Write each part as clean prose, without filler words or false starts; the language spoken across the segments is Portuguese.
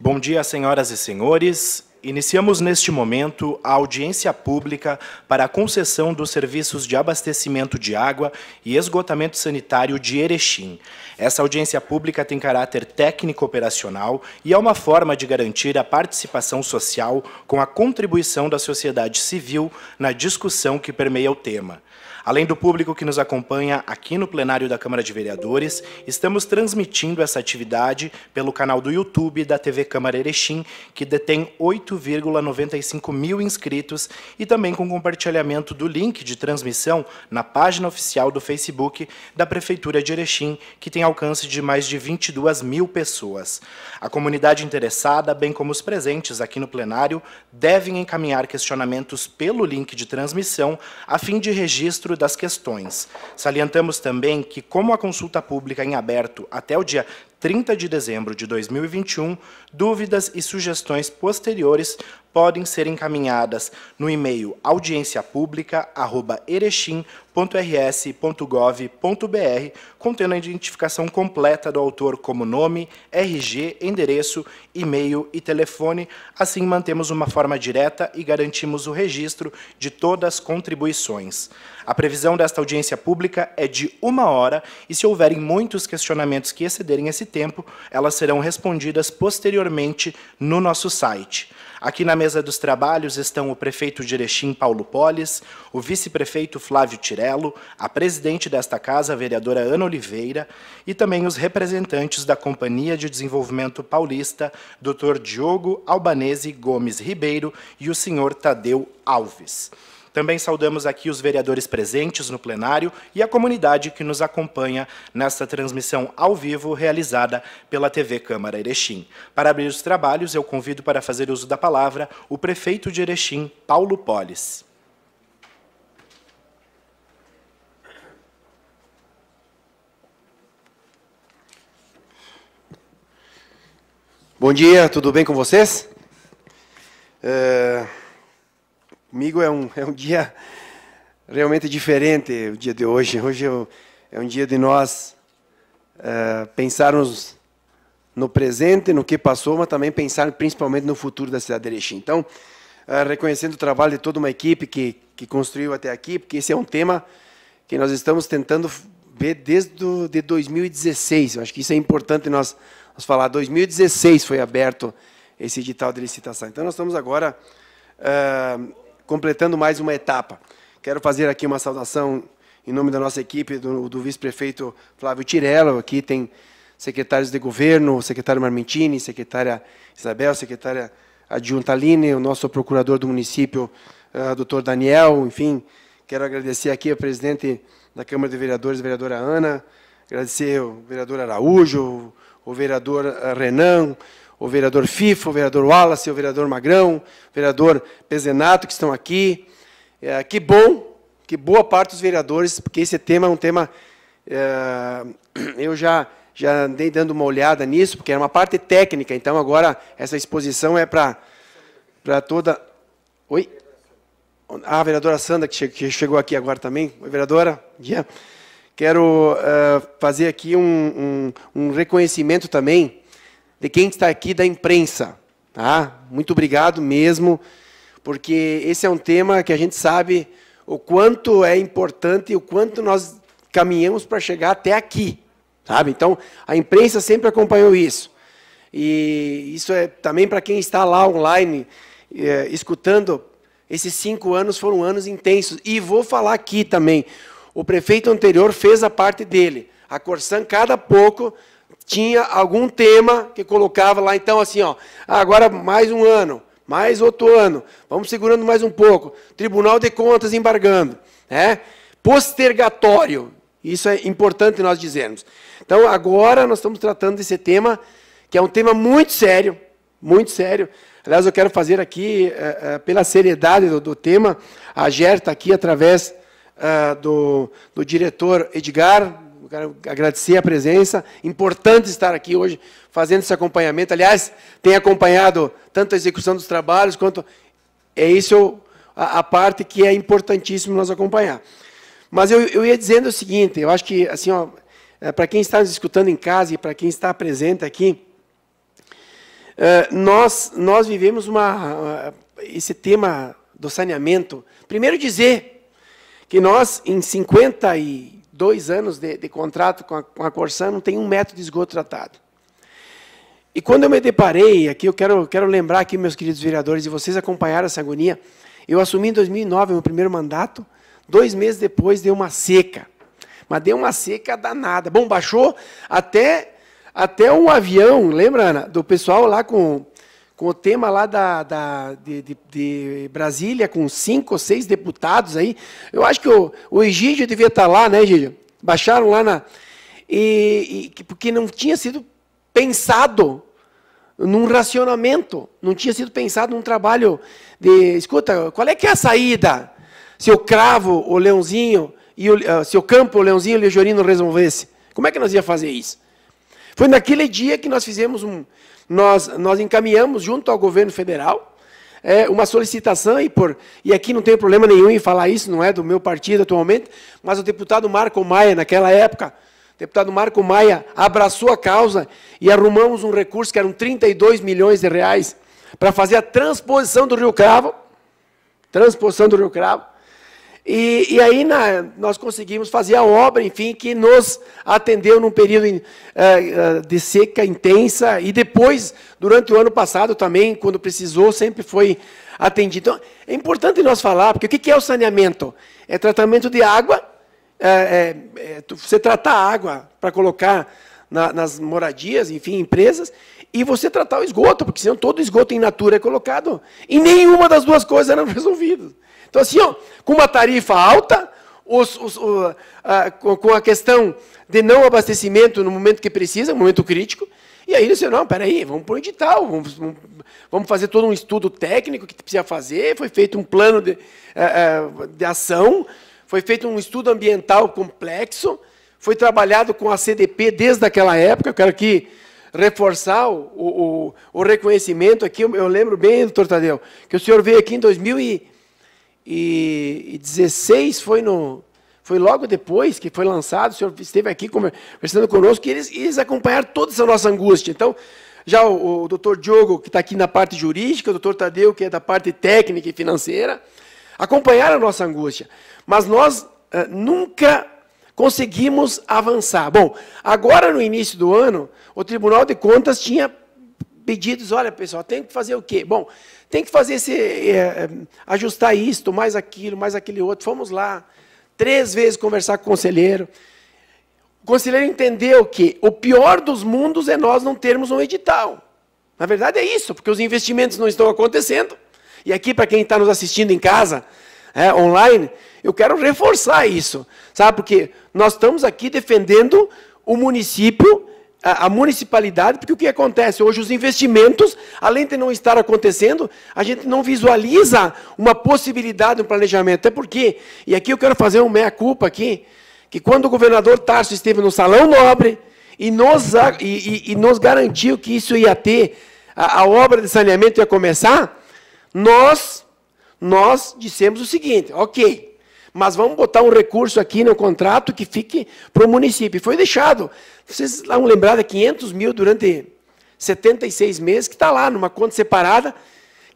Bom dia, senhoras e senhores. Iniciamos neste momento a audiência pública para a concessão dos serviços de abastecimento de água e esgotamento sanitário de Erechim. Essa audiência pública tem caráter técnico-operacional e é uma forma de garantir a participação social com a contribuição da sociedade civil na discussão que permeia o tema. Além do público que nos acompanha aqui no plenário da Câmara de Vereadores, estamos transmitindo essa atividade pelo canal do YouTube da TV Câmara Erechim, que detém 8,95 mil inscritos, e também com compartilhamento do link de transmissão na página oficial do Facebook da Prefeitura de Erechim, que tem alcance de mais de 22 mil pessoas. A comunidade interessada, bem como os presentes aqui no plenário, devem encaminhar questionamentos pelo link de transmissão, a fim de registro das questões. Salientamos também que, como a consulta pública em aberto até o dia 30 de dezembro de 2021, dúvidas e sugestões posteriores podem ser encaminhadas no e-mail audienciapublica@erechim.rs.gov.br, contendo a identificação completa do autor como nome, RG, endereço, e-mail e telefone. Assim, mantemos uma forma direta e garantimos o registro de todas as contribuições. A previsão desta audiência pública é de 1 hora e, se houverem muitos questionamentos que excederem esse tempo, elas serão respondidas posteriormente no nosso site. Aqui na mesa dos trabalhos estão o prefeito de Erechim, Paulo Polis, o vice-prefeito Flávio Tirello, a presidente desta casa, a vereadora Ana Oliveira, e também os representantes da Companhia de Desenvolvimento Paulista, Dr. Diogo Albanese Gomes Ribeiro e o senhor Tadeu Alves. Também saudamos aqui os vereadores presentes no plenário e a comunidade que nos acompanha nesta transmissão ao vivo realizada pela TV Câmara Erechim. Para abrir os trabalhos, eu convido para fazer uso da palavra o prefeito de Erechim, Paulo Polis. Bom dia, tudo bem com vocês? Comigo é um dia realmente diferente, o dia de hoje. Hoje é um dia de nós pensarmos no presente, no que passou, mas também pensar principalmente no futuro da cidade de Erechim. Então, reconhecendo o trabalho de toda uma equipe que construiu até aqui, porque esse é um tema que nós estamos tentando ver desde de 2016. Eu acho que isso é importante nós falar. 2016 foi aberto esse edital de licitação. Então, nós estamos agora completando mais uma etapa. Quero fazer aqui uma saudação em nome da nossa equipe, do vice-prefeito Flávio Tirello. Aqui tem secretários de governo, o secretário Marmentini, secretária Isabel, secretária adjunta Aline, o nosso procurador do município, doutor Daniel. Enfim, quero agradecer aqui a presidente da Câmara de Vereadores, a vereadora Ana, agradecer o vereador Araújo, o vereador Renan, o vereador FIFA, o vereador Wallace, o vereador Magrão, o vereador Pezenato, que estão aqui. Que bom, que boa parte dos vereadores, porque esse tema é um tema... eu já andei dando uma olhada nisso, porque era uma parte técnica, então agora essa exposição é para toda... Oi? A vereadora Sandra, que chegou aqui agora também. Oi, vereadora. Yeah. Quero fazer aqui um reconhecimento também de quem está aqui da imprensa. Tá? Muito obrigado mesmo, porque esse é um tema que a gente sabe o quanto é importante e o quanto nós caminhamos para chegar até aqui. Sabe? Então, a imprensa sempre acompanhou isso. E isso é também para quem está lá online, escutando. Esses 5 anos foram anos intensos. E vou falar aqui também, o prefeito anterior fez a parte dele. A Corsan, cada pouco, tinha algum tema que colocava lá, então, assim, ó, agora mais um ano, mais outro ano, vamos segurando mais um pouco, Tribunal de Contas embargando, né? Postergatório, isso é importante nós dizermos. Então, agora nós estamos tratando desse tema, que é um tema muito sério, muito sério. Aliás, eu quero fazer aqui, pela seriedade do tema, a GER está aqui através do diretor Edgar. Eu quero agradecer a presença, importante estar aqui hoje fazendo esse acompanhamento. Aliás, tem acompanhado tanto a execução dos trabalhos, quanto... É isso a parte que é importantíssimo nós acompanhar. Mas eu ia dizendo o seguinte, eu acho que, assim, para quem está nos escutando em casa e para quem está presente aqui, nós vivemos esse tema do saneamento. Primeiro dizer que nós, em 52 anos de contrato com a Corsan, não tem 1 metro de esgoto tratado. E quando eu me deparei, aqui eu quero lembrar aqui, meus queridos vereadores, e vocês acompanharam essa agonia, eu assumi em 2009 o meu primeiro mandato, 2 meses depois deu uma seca. Mas deu uma seca danada. Bom, baixou até um avião, lembra, Ana, do pessoal lá com o tema lá de Brasília, com 5 ou 6 deputados aí. Eu acho que o Egídio devia estar lá, né, Egídio? Baixaram lá porque não tinha sido pensado num racionamento, não tinha sido pensado num trabalho de... Escuta, qual é que é a saída? Se eu cravo o Leãozinho, se eu campo o Leãozinho e o Lejorino resolvesse, como é que nós ia fazer isso? Foi naquele dia que nós fizemos nós encaminhamos junto ao governo federal uma solicitação, e aqui não tem problema nenhum em falar isso, não é do meu partido atualmente, mas o deputado Marco Maia, naquela época, o deputado Marco Maia abraçou a causa e arrumamos um recurso que eram 32 milhões de reais para fazer a transposição do Rio Cravo, e aí nós conseguimos fazer a obra, enfim, que nos atendeu num período de seca intensa, e depois, durante o ano passado também, quando precisou, sempre foi atendido. Então, é importante nós falar, porque o que é o saneamento? É tratamento de água, você tratar a água para colocar nas moradias, enfim, empresas, e você tratar o esgoto, porque senão todo esgoto in natura é colocado, e nenhuma das duas coisas eram resolvidas. Então, assim, com uma tarifa alta, com a questão de não abastecimento no momento que precisa, no momento crítico, e aí disse, não, peraí, vamos para o edital, vamos fazer todo um estudo técnico que precisa fazer, foi feito um plano de ação, foi feito um estudo ambiental complexo, foi trabalhado com a CDP desde aquela época. Eu quero aqui reforçar o reconhecimento aqui. Eu lembro bem, doutor Tadeu, que o senhor veio aqui em 2016, foi logo depois que foi lançado, o senhor esteve aqui conversando conosco, e eles acompanharam toda essa nossa angústia. Então, já o doutor Diogo, que está aqui na parte jurídica, o doutor Tadeu, que é da parte técnica e financeira, acompanharam a nossa angústia. Mas nós nunca conseguimos avançar. Bom, agora no início do ano, o Tribunal de Contas tinha pedidos, olha, pessoal, tem que fazer o quê? Bom, tem que fazer ajustar isto, mais aquele outro. Fomos lá 3 vezes conversar com o conselheiro. O conselheiro entendeu que o pior dos mundos é nós não termos um edital. Na verdade é isso, porque os investimentos não estão acontecendo. E aqui, para quem está nos assistindo em casa, online, eu quero reforçar isso, sabe? Porque nós estamos aqui defendendo o município, a municipalidade, porque o que acontece? Hoje os investimentos, além de não estar acontecendo, a gente não visualiza uma possibilidade, um planejamento. Até porque, e aqui eu quero fazer um meia-culpa aqui, que quando o governador Tarso esteve no Salão Nobre e nos garantiu que isso ia ter, a obra de saneamento ia começar, nós dissemos o seguinte, ok, mas vamos botar um recurso aqui no contrato que fique para o município. E foi deixado. Vocês vão lembrar de 500 mil durante 76 meses, que está lá numa conta separada,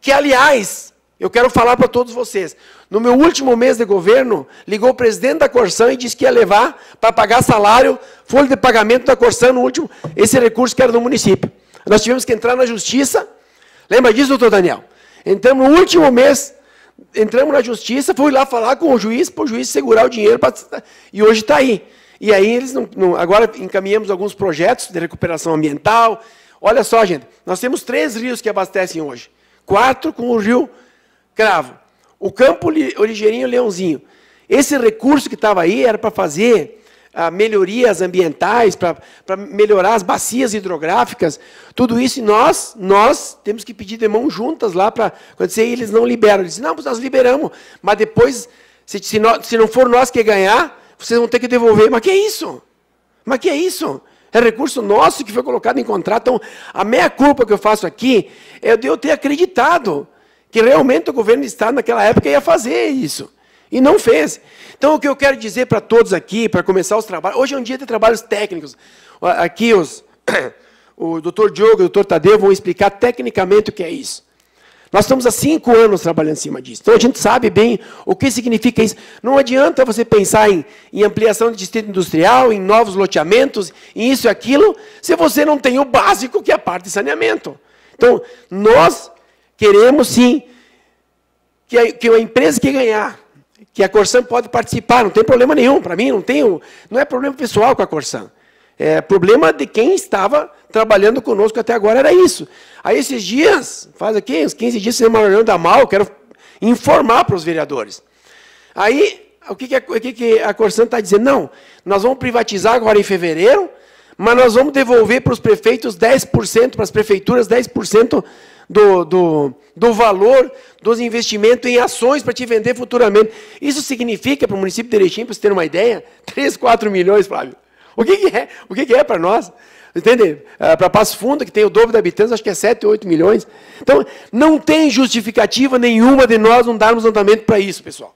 que, aliás, eu quero falar para todos vocês, no meu último mês de governo, ligou o presidente da Corsan e disse que ia levar para pagar salário, folha de pagamento da Corsan no último, esse recurso que era do município. Nós tivemos que entrar na justiça, lembra disso, doutor Daniel? Entramos no último mês, entramos na justiça, fui lá falar com o juiz, para o juiz segurar o dinheiro, e hoje está aí. E aí eles agora encaminhamos alguns projetos de recuperação ambiental. Olha só, gente, nós temos 3 rios que abastecem hoje. 4 com o Rio Cravo. O Campo Ligeirinho e Leãozinho. Esse recurso que estava aí era para fazer melhorias ambientais, para melhorar as bacias hidrográficas, tudo isso, e nós temos que pedir de mãos juntas lá para acontecer, e eles não liberam. Eles dizem, não, nós liberamos, mas depois, se não for nós que ganhar, vocês vão ter que devolver. Mas que é isso? Mas que é isso? É recurso nosso que foi colocado em contrato. Então, a meia-culpa que eu faço aqui é de eu ter acreditado que realmente o governo do Estado, naquela época, ia fazer isso. E não fez. Então, o que eu quero dizer para todos aqui, para começar os trabalhos, hoje é um dia de trabalhos técnicos. Aqui o doutor Diogo e o doutor Tadeu vão explicar tecnicamente o que é isso. Nós estamos há 5 anos trabalhando em cima disso. Então, a gente sabe bem o que significa isso. Não adianta você pensar em ampliação de distrito industrial, em novos loteamentos, em isso e aquilo, se você não tem o básico, que é a parte de saneamento. Então, nós queremos, sim, que a empresa que ganhar, que a Corsan pode participar, não tem problema nenhum. Para mim, não é problema pessoal com a Corsan. É problema de quem estava trabalhando conosco até agora, era isso. Aí, esses dias, faz aqui uns 15 dias, uma reunião da MAL, quero informar para os vereadores. Aí, o que a Corsan está dizendo? Não, nós vamos privatizar agora em fevereiro, mas nós vamos devolver para os prefeitos 10%, para as prefeituras 10% do valor dos investimentos em ações para te vender futuramente. Isso significa, para o município de Erechim, para você ter uma ideia, 3, 4 milhões, Flávio. O que é para nós? Entende? Para Passo Fundo, que tem o dobro de habitantes, acho que é 7, 8 milhões. Então, não tem justificativa nenhuma de nós não darmos andamento para isso, pessoal.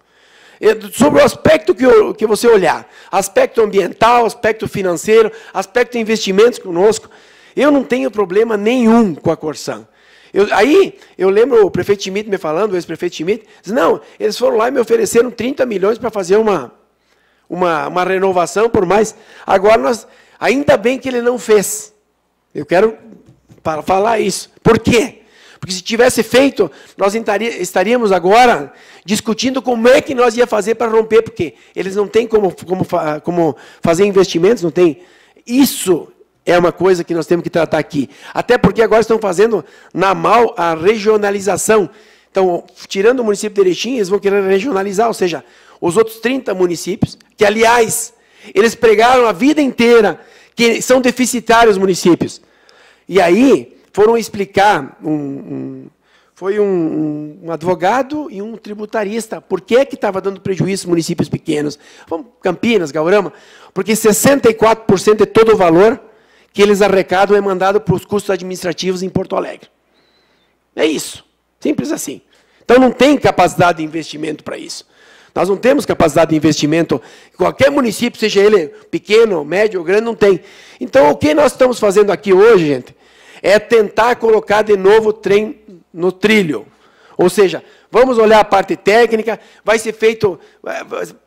Sobre o aspecto que você olhar, aspecto ambiental, aspecto financeiro, aspecto de investimentos conosco, eu não tenho problema nenhum com a Corsan. Eu lembro o prefeito Schmidt me falando, o ex-prefeito Schmidt, disse, não, eles foram lá e me ofereceram 30 milhões para fazer uma renovação por mais. Agora, ainda bem que ele não fez. Eu quero falar isso. Por quê? Porque se tivesse feito, nós estaríamos agora discutindo como é que nós ia fazer para romper, porque eles não têm como fazer investimentos, não tem. Isso é uma coisa que nós temos que tratar aqui. Até porque agora estão fazendo na MAL a regionalização. Então, tirando o município de Erechim, eles vão querer regionalizar, ou seja, os outros 30 municípios, que, aliás, eles pregaram a vida inteira que são deficitários municípios. E aí, foram explicar, foi um advogado e um tributarista, por que estava dando prejuízo aos municípios pequenos. Campinas, Gaurama, porque 64% de todo o valor que eles arrecadam é mandado para os custos administrativos em Porto Alegre. É isso, simples assim. Então, não tem capacidade de investimento para isso. Nós não temos capacidade de investimento, qualquer município, seja ele pequeno, médio ou grande, não tem. Então, o que nós estamos fazendo aqui hoje, gente, é tentar colocar de novo o trem no trilho. Ou seja, vamos olhar a parte técnica, vai ser feito,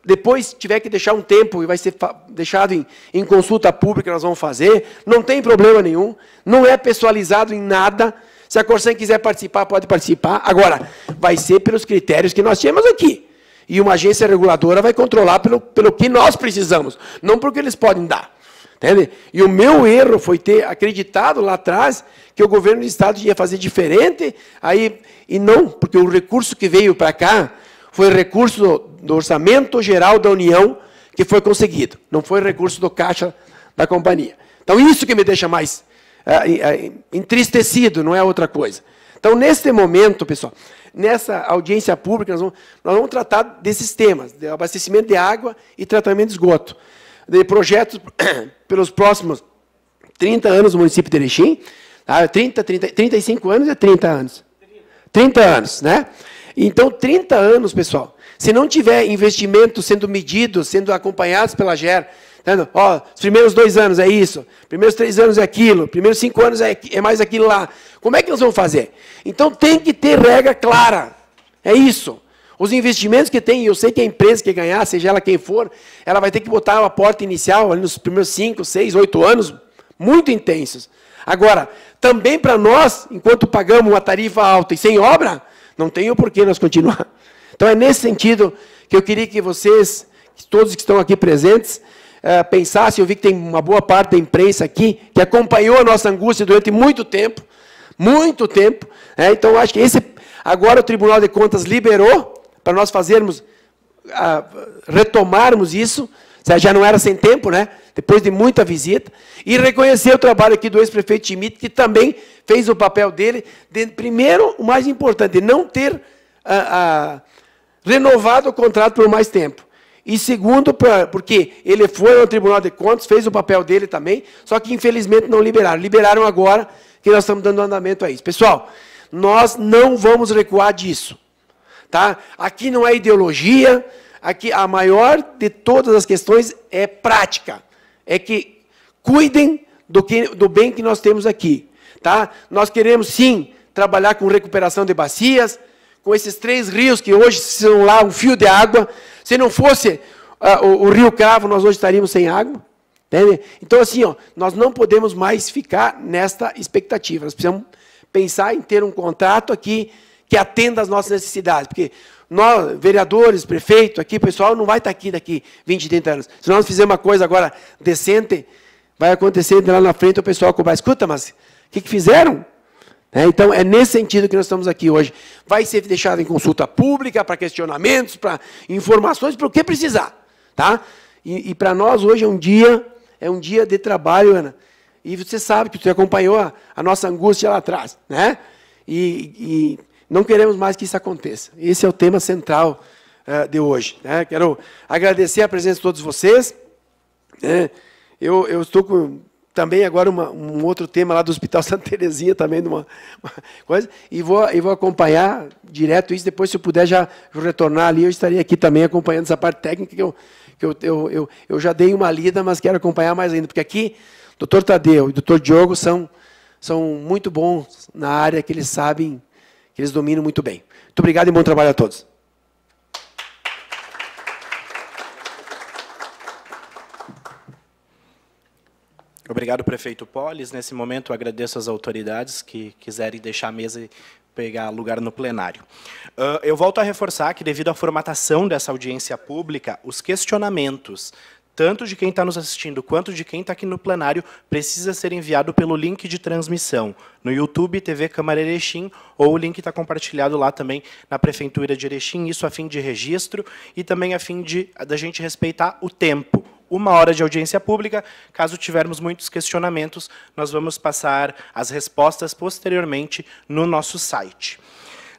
depois tiver que deixar um tempo e vai ser deixado em consulta pública, nós vamos fazer, não tem problema nenhum, não é pessoalizado em nada. Se a Corsan quiser participar, pode participar. Agora, vai ser pelos critérios que nós temos aqui. E uma agência reguladora vai controlar pelo que nós precisamos, não pelo que eles podem dar. Entende? E o meu erro foi ter acreditado lá atrás que o governo do Estado ia fazer diferente, e não, porque o recurso que veio para cá foi recurso do Orçamento Geral da União que foi conseguido, não foi recurso do caixa da companhia. Então, isso que me deixa mais entristecido, não é outra coisa. Então, neste momento, pessoal, nessa audiência pública, nós vamos tratar desses temas, de abastecimento de água e tratamento de esgoto, de projetos pelos próximos 30 anos no município de Erechim, 35 anos é 30 anos. 30 anos, né? Então, 30 anos, pessoal, se não tiver investimento sendo medido, sendo acompanhados pela GER, os primeiros 2 anos é isso, primeiros 3 anos é aquilo, primeiros 5 anos é mais aquilo lá. Como é que nós vamos fazer? Então, tem que ter regra clara. É isso. Os investimentos que tem, eu sei que a empresa que ganhar, seja ela quem for, ela vai ter que botar uma porta inicial ali nos primeiros 5, 6, 8 anos, muito intensos. Agora, também para nós, enquanto pagamos uma tarifa alta e sem obra, não tem o porquê nós continuar. Então, é nesse sentido que eu queria que vocês, todos que estão aqui presentes, pensassem. Eu vi que tem uma boa parte da imprensa aqui, que acompanhou a nossa angústia durante muito tempo, então, acho que agora o Tribunal de Contas liberou, para nós fazermos, retomarmos isso, já não era sem tempo, né? Depois de muita visita, e reconhecer o trabalho aqui do ex-prefeito Schmidt, que também fez o papel dele, primeiro, o mais importante, de não ter renovado o contrato por mais tempo. E segundo, porque ele foi ao Tribunal de Contas, fez o papel dele também, só que infelizmente não liberaram. Liberaram agora, que nós estamos dando andamento a isso. Pessoal, nós não vamos recuar disso. Tá? Aqui não é ideologia, aqui a maior de todas as questões é prática. É que cuidem do bem que nós temos aqui. Tá? Nós queremos, sim, trabalhar com recuperação de bacias, com esses 3 rios que hoje são lá um fio de água. Se não fosse o Rio Cravo, nós hoje estaríamos sem água. Entende? Então, assim, ó, nós não podemos mais ficar nesta expectativa. Nós precisamos pensar em ter um contrato aqui que atenda às nossas necessidades. Porque nós, vereadores, prefeito, aqui, pessoal, não vai estar aqui daqui 20, 30 anos. Se nós fizermos uma coisa agora decente, vai acontecer lá na frente o pessoal cobrar. Escuta, mas o que fizeram? Então, é nesse sentido que nós estamos aqui hoje. Vai ser deixado em consulta pública, para questionamentos, para informações, para o que precisar. Tá? E para nós, hoje, é um dia de trabalho, Ana. E você sabe que você acompanhou a nossa angústia lá atrás. Né? E não queremos mais que isso aconteça. Esse é o tema central de hoje. Né? Quero agradecer a presença de todos vocês. Eu estou com... Também agora um outro tema lá do Hospital Santa Terezinha, também de uma coisa, e vou acompanhar direto isso, depois se eu puder já retornar ali, eu estaria aqui também acompanhando essa parte técnica, que eu já dei uma lida, mas quero acompanhar mais ainda, porque aqui, doutor Tadeu e doutor Diogo são muito bons na área que eles sabem, que eles dominam muito bem. Muito obrigado e bom trabalho a todos. Obrigado, prefeito Polis. Nesse momento, eu agradeço às autoridades que quiserem deixar a mesa e pegar lugar no plenário. Eu volto a reforçar que, devido à formatação dessa audiência pública, os questionamentos, tanto de quem está nos assistindo quanto de quem está aqui no plenário, precisa ser enviado pelo link de transmissão no YouTube, TV Câmara Erechim, ou o link está compartilhado lá também na Prefeitura de Erechim, isso a fim de registro e também a fim da gente respeitar o tempo. 1 hora de audiência pública. Caso tivermos muitos questionamentos, nós vamos passar as respostas posteriormente no nosso site.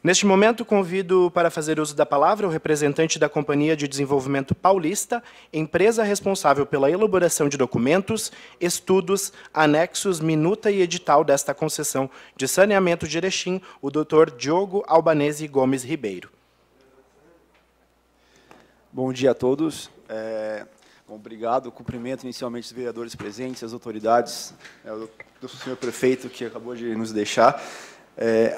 Neste momento, convido para fazer uso da palavra o representante da Companhia de Desenvolvimento Paulista, empresa responsável pela elaboração de documentos, estudos, anexos, minuta e edital desta concessão de saneamento de Erechim, o Dr. Diogo Albanese Gomes Ribeiro. Bom dia a todos. Bom, obrigado. Cumprimento inicialmente os vereadores presentes, as autoridades, do senhor prefeito que acabou de nos deixar.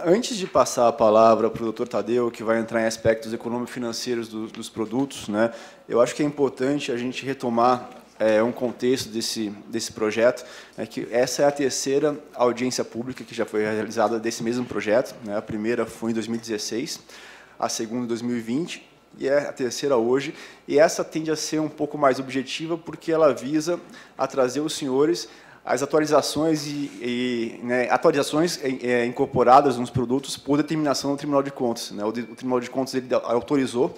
Antes de passar a palavra para o doutor Tadeu, que vai entrar em aspectos econômico-financeiros dos produtos, né, eu acho que é importante a gente retomar um contexto desse projeto, que essa é a 3ª audiência pública que já foi realizada desse mesmo projeto. Né, a primeira foi em 2016, a 2ª em 2020, e é a 3ª hoje, e essa tende a ser um pouco mais objetiva, porque ela visa a trazer os senhores as atualizações atualizações incorporadas nos produtos por determinação do Tribunal de Contas. Né? O Tribunal de Contas ele autorizou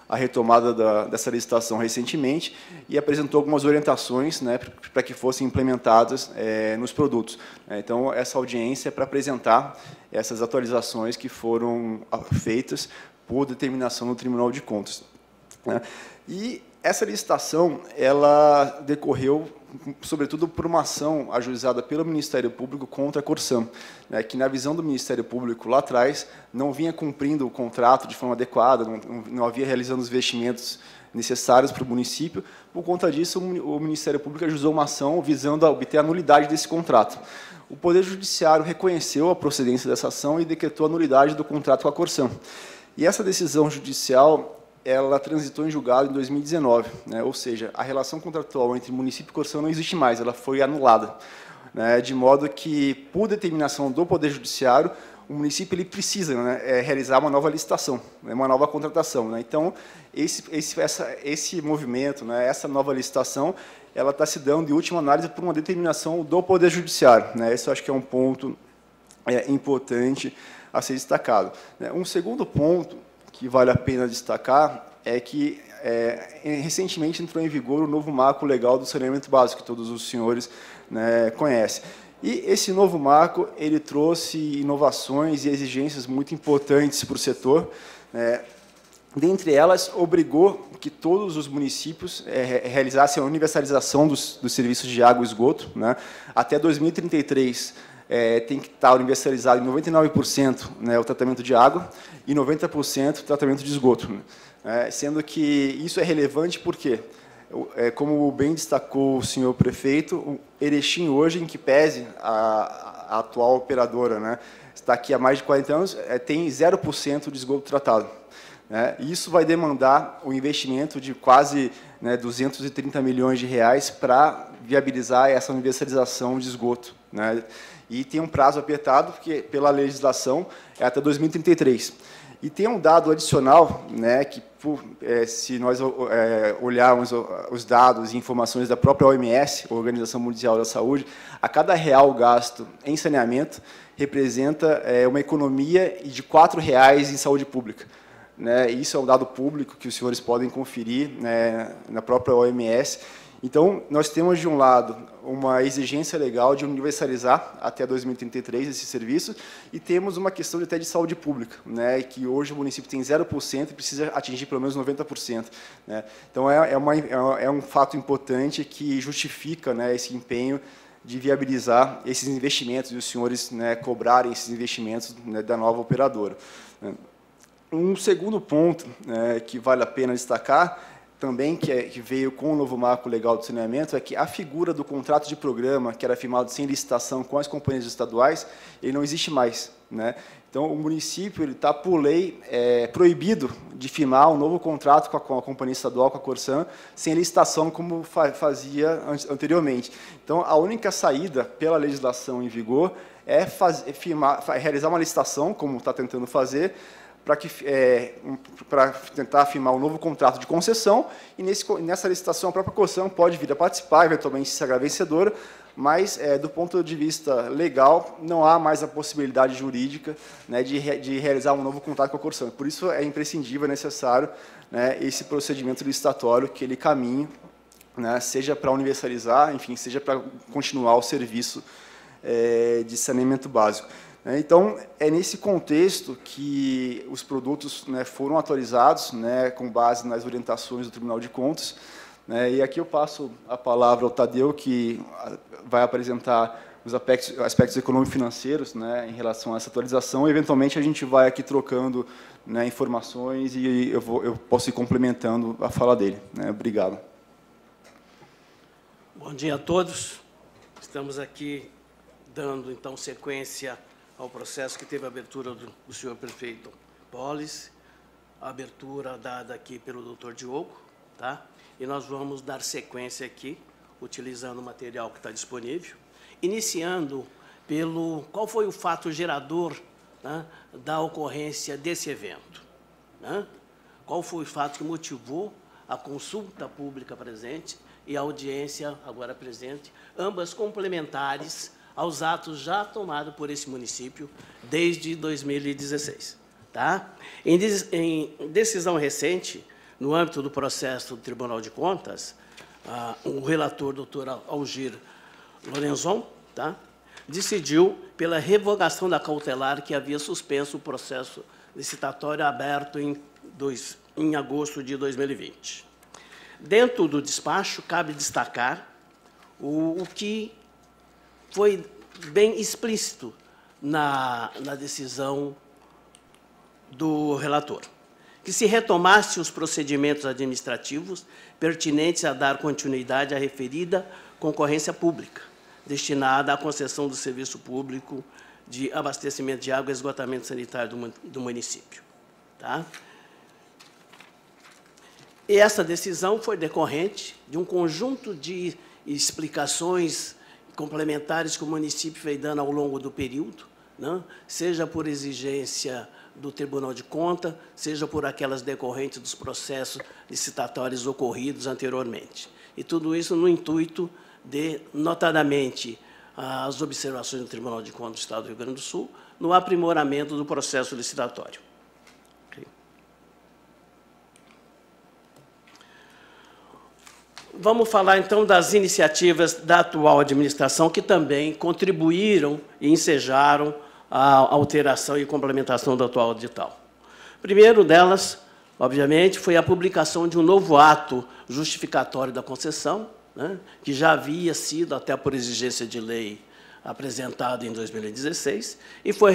a retomada dessa licitação recentemente e apresentou algumas orientações, né, para que fossem implementadas nos produtos. Então, essa audiência é para apresentar essas atualizações que foram feitas por determinação do Tribunal de Contas. Né? E essa licitação ela decorreu, sobretudo, por uma ação ajuizada pelo Ministério Público contra a Corsã, né, que, na visão do Ministério Público, lá atrás, não vinha cumprindo o contrato de forma adequada, não havia realizando os investimentos necessários para o município. Por conta disso, o Ministério Público ajuizou uma ação visando a obter a nulidade desse contrato. O Poder Judiciário reconheceu a procedência dessa ação e decretou a nulidade do contrato com a Corsã. E essa decisão judicial ela transitou em julgado em 2019, né? Ou seja, a relação contratual entre município e Corsã não existe mais, ela foi anulada, né? De modo que, por determinação do Poder Judiciário, o município ele precisa, né, realizar uma nova licitação, né, uma nova contratação. Né? Então, esse movimento, né, essa nova licitação, ela está se dando, de última análise, por uma determinação do Poder Judiciário. Né? Esse eu acho que é um ponto importante a ser destacado. Um segundo ponto que vale a pena destacar é que recentemente entrou em vigor o novo marco legal do saneamento básico, que todos os senhores, né, conhecem. E esse novo marco ele trouxe inovações e exigências muito importantes para o setor. Dentre elas, obrigou que todos os municípios realizassem a universalização dos serviços de água e esgoto. Né? Até 2033, tem que estar universalizado em 99%, né, o tratamento de água e 90% o tratamento de esgoto. Né? Sendo que isso é relevante porque como bem destacou o senhor prefeito, o Erechim hoje, em que pese a atual operadora, né, está aqui há mais de 40 anos, tem 0% de esgoto tratado. Né? Isso vai demandar um investimento de quase 230 milhões de reais para viabilizar essa universalização de esgoto. Né? E tem um prazo apertado, porque pela legislação é até 2033. E tem um dado adicional, né, que se nós olharmos os dados e informações da própria OMS, Organização Mundial da Saúde, a cada real gasto em saneamento representa uma economia de R$ 4,00 em saúde pública. Né? Isso é um dado público que os senhores podem conferir, né, na própria OMS. Então, nós temos, de um lado, uma exigência legal de universalizar até 2033 esse serviço, e temos uma questão até de saúde pública, né, que hoje o município tem 0% e precisa atingir pelo menos 90%. Né? Então, é um fato importante que justifica, né, esse empenho de viabilizar esses investimentos e os senhores, né, cobrarem esses investimentos, né, da nova operadora. Um segundo ponto, né, que vale a pena destacar, também que veio com o novo marco legal do saneamento, é que a figura do contrato de programa, que era firmado sem licitação com as companhias estaduais, ele não existe mais. Né? Então, o município está, por lei, proibido de firmar um novo contrato com a companhia estadual, com a Corsan, sem licitação, como fazia anteriormente. Então, a única saída, pela legislação em vigor, é realizar uma licitação, como está tentando fazer, para tentar firmar um novo contrato de concessão, e nessa licitação a própria Corsan pode vir a participar, eventualmente se sagrar vencedora, mas, do ponto de vista legal, não há mais a possibilidade jurídica, né, de realizar um novo contrato com a Corsan. Por isso é imprescindível, é necessário, né, esse procedimento licitatório, que ele caminhe, né, seja para universalizar, enfim, seja para continuar o serviço de saneamento básico. Então, é nesse contexto que os produtos, né, foram atualizados, né, com base nas orientações do Tribunal de Contas. Né, e aqui eu passo a palavra ao Tadeu, que vai apresentar os aspectos econômico-financeiros, né, em relação a essa atualização. E, eventualmente, a gente vai aqui trocando, né, informações e eu posso ir complementando a fala dele. Né. Obrigado. Bom dia a todos. Estamos aqui dando, então, sequência ao processo que teve a abertura do senhor prefeito Polis, a abertura dada aqui pelo doutor Diogo, tá? E nós vamos dar sequência aqui, utilizando o material que está disponível, iniciando pelo qual foi o fato gerador, né, da ocorrência desse evento. Né? Qual foi o fato que motivou a consulta pública presente e a audiência agora presente, ambas complementares aos atos já tomados por esse município desde 2016. Tá? Em decisão recente, no âmbito do processo do Tribunal de Contas, o relator, doutor Algir Lorenzon, tá, decidiu pela revogação da cautelar que havia suspenso o processo licitatório aberto em agosto de 2020. Dentro do despacho, cabe destacar o que foi bem explícito na decisão do relator, que se retomasse os procedimentos administrativos pertinentes a dar continuidade à referida concorrência pública, destinada à concessão do serviço público de abastecimento de água e esgotamento sanitário do município. Tá? E essa decisão foi decorrente de um conjunto de explicações complementares que o município veio dando ao longo do período, né? Seja por exigência do Tribunal de Contas, seja por aquelas decorrentes dos processos licitatórios ocorridos anteriormente. E tudo isso no intuito de, notadamente, as observações do Tribunal de Contas do Estado do Rio Grande do Sul, no aprimoramento do processo licitatório. Vamos falar, então, das iniciativas da atual administração que também contribuíram e ensejaram a alteração e complementação do atual edital. Primeiro delas, obviamente, foi a publicação de um novo ato justificatório da concessão, né, que já havia sido, até por exigência de lei, apresentado em 2016 e foi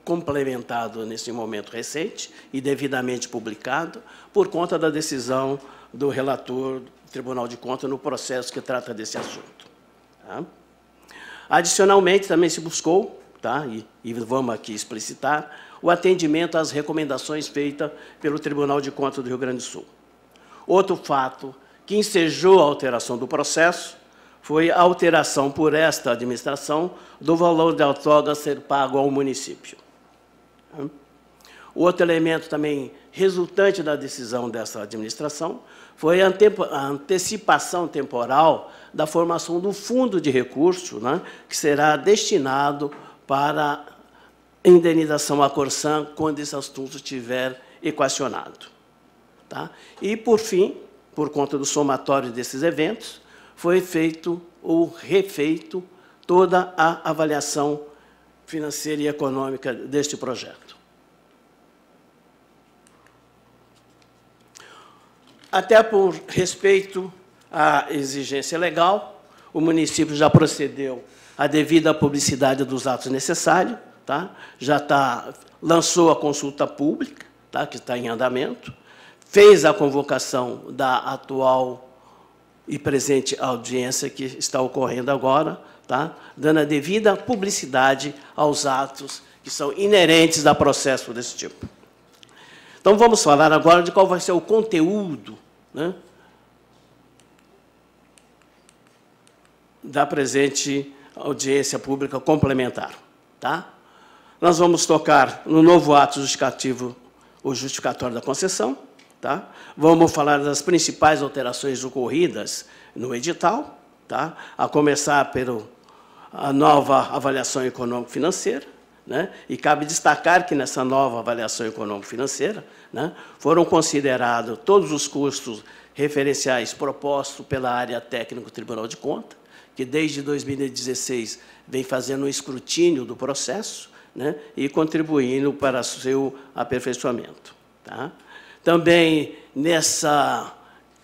complementado nesse momento recente e devidamente publicado por conta da decisão do relator do Tribunal de Contas no processo que trata desse assunto. Tá? Adicionalmente, também se buscou, tá? E vamos aqui explicitar, o atendimento às recomendações feitas pelo Tribunal de Contas do Rio Grande do Sul. Outro fato que ensejou a alteração do processo foi a alteração por esta administração do valor da outorga a ser pago ao município. O outro elemento também resultante da decisão dessa administração foi a antecipação temporal da formação do fundo de recurso, né, que será destinado para indenização à Corsan quando esse assunto estiver equacionado. Tá? E, por fim, por conta do somatório desses eventos, foi feito ou refeito toda a avaliação financeira e econômica deste projeto. Até por respeito à exigência legal, o município já procedeu à devida publicidade dos atos necessários, tá? Lançou a consulta pública, tá? Que está em andamento, fez a convocação da atual e presente audiência que está ocorrendo agora, tá? Dando a devida publicidade aos atos que são inerentes a processo desse tipo. Então, vamos falar agora de qual vai ser o conteúdo, né, da presente audiência pública complementar. Tá? Nós vamos tocar no novo ato justificativo, o justificatório da concessão. Tá? Vamos falar das principais alterações ocorridas no edital, tá? A começar pela nova avaliação econômico-financeira, né? E cabe destacar que, nessa nova avaliação econômico-financeira, né, foram considerados todos os custos referenciais propostos pela área técnica do Tribunal de Contas, que, desde 2016, vem fazendo um escrutínio do processo, né, e contribuindo para o seu aperfeiçoamento. Tá? Também, nessa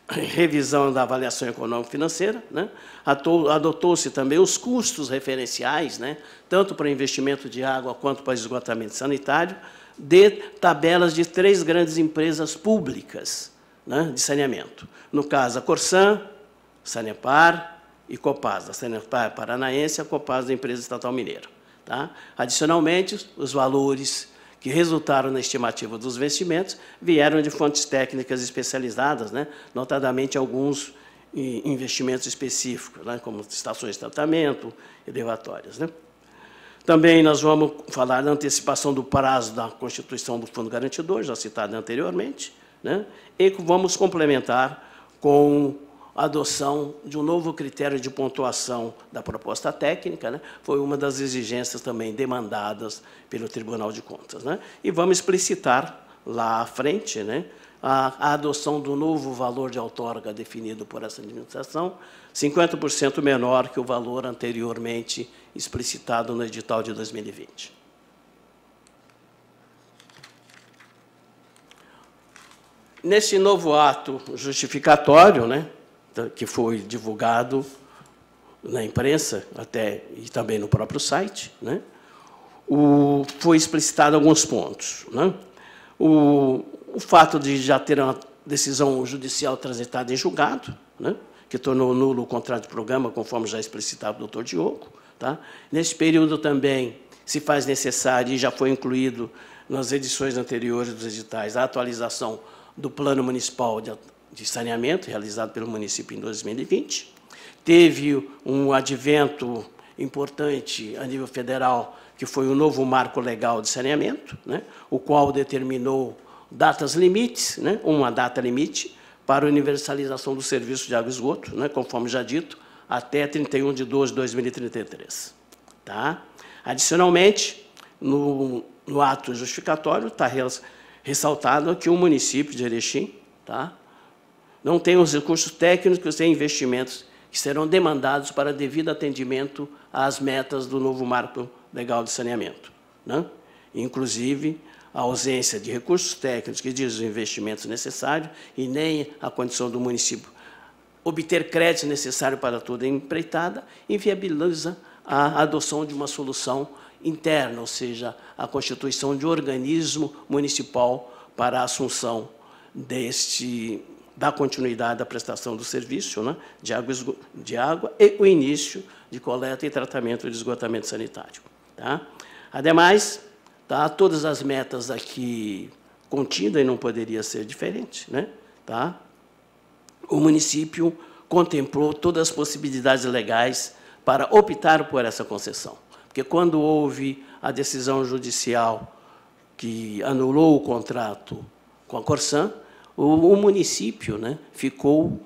revisão da avaliação econômico-financeira, né, adotou-se também os custos referenciais, né, tanto para investimento de água quanto para esgotamento sanitário, de tabelas de 3 grandes empresas públicas, né, de saneamento. No caso, a Corsan, Sanepar e Copasa. A Sanepar paranaense e a Copasa da empresa estatal mineira. Tá? Adicionalmente, os valores que resultaram na estimativa dos investimentos vieram de fontes técnicas especializadas, né, notadamente alguns investimentos específicos, né, como estações de tratamento, elevatórias. Né. Também nós vamos falar da antecipação do prazo da constituição do Fundo Garantidor, já citado anteriormente, né, e vamos complementar com a adoção de um novo critério de pontuação da proposta técnica, né? Foi uma das exigências também demandadas pelo Tribunal de Contas. Né? E vamos explicitar lá à frente, né, a adoção do novo valor de outorga definido por essa administração, 50% menor que o valor anteriormente explicitado no edital de 2020. Nesse novo ato justificatório, né, que foi divulgado na imprensa e também no próprio site, né, foi explicitado alguns pontos. Né? O fato de já ter uma decisão judicial transitada em julgado, né, que tornou nulo o contrato de programa, conforme já explicitado o doutor Diogo. Tá? Nesse período também se faz necessário, e já foi incluído nas edições anteriores dos editais, a atualização do Plano Municipal de Saneamento, realizado pelo município em 2020. Teve um advento importante a nível federal, que foi o novo Marco Legal de Saneamento, né, o qual determinou datas limites, né, uma data limite para a universalização do serviço de água e esgoto, né, conforme já dito, até 31 de 12 de 2033. Tá? Adicionalmente, no ato justificatório, está ressaltado que o município de Erechim, tá, não tem os recursos técnicos e investimentos que serão demandados para devido atendimento às metas do novo Marco Legal de Saneamento. Né? Inclusive, a ausência de recursos técnicos que diz os investimentos necessários e nem a condição do município obter crédito necessário para toda a empreitada inviabiliza a adoção de uma solução interna, ou seja, a constituição de organismo municipal para a assunção da continuidade da prestação do serviço, né, de água e o início de coleta e tratamento de esgotamento sanitário. Tá? Ademais, tá, todas as metas aqui contidas, e não poderia ser diferente, né, tá? O município contemplou todas as possibilidades legais para optar por essa concessão. Porque, quando houve a decisão judicial que anulou o contrato com a Corsan, o município, né, ficou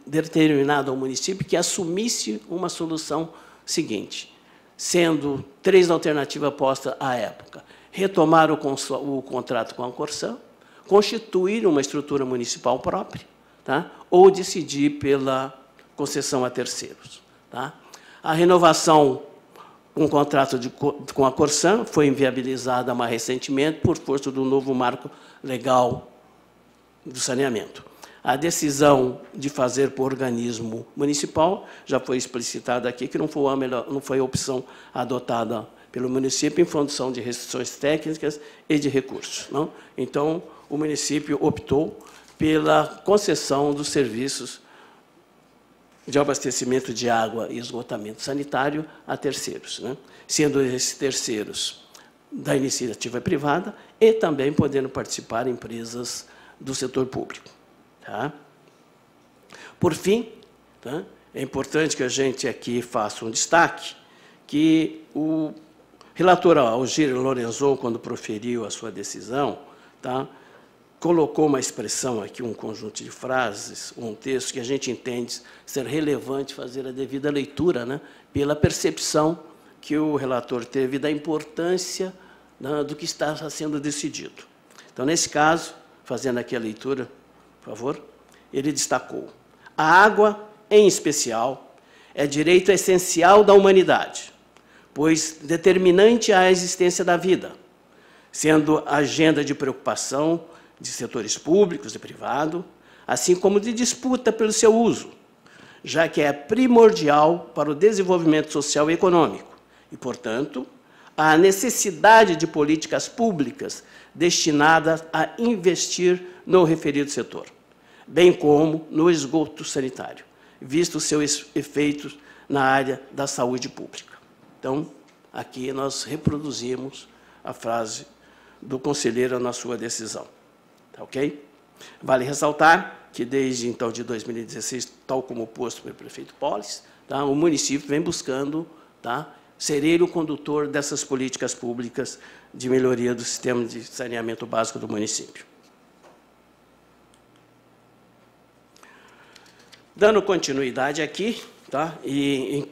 determinado ao município que assumisse uma solução seguinte, sendo 3 alternativas postas à época: retomar o contrato com a Corsan, constituir uma estrutura municipal própria, tá, ou decidir pela concessão a terceiros. Tá? A renovação com o contrato com a Corsan foi inviabilizada mais recentemente por força do novo marco legal do saneamento. A decisão de fazer por organismo municipal já foi explicitada aqui, que não foi a opção adotada pelo município em função de restrições técnicas e de recursos. Não? Então, o município optou pela concessão dos serviços de abastecimento de água e esgotamento sanitário a terceiros, né? Sendo esses terceiros da iniciativa privada e também podendo participar empresas do setor público. Tá? Por fim, tá, é importante que a gente aqui faça um destaque que o relator Algir Lorenzon, quando proferiu a sua decisão, tá, colocou uma expressão aqui, um conjunto de frases, um texto que a gente entende ser relevante fazer a devida leitura, né, pela percepção que o relator teve da importância, né, do que está sendo decidido. Então, nesse caso, fazendo aqui a leitura, por favor, ele destacou: a água, em especial, é direito essencial da humanidade, pois determinante à existência da vida, sendo agenda de preocupação de setores públicos e privados, assim como de disputa pelo seu uso, já que é primordial para o desenvolvimento social e econômico e, portanto, há necessidade de políticas públicas destinadas a investir no referido setor, bem como no esgoto sanitário, visto os seus efeitos na área da saúde pública. Então, aqui nós reproduzimos a frase do conselheiro na sua decisão. Tá, ok? Vale ressaltar que, desde, então, de 2016, tal como posto pelo prefeito Polis, tá, o município vem buscando, tá, ser ele o condutor dessas políticas públicas de melhoria do sistema de saneamento básico do município. Dando continuidade aqui, tá, e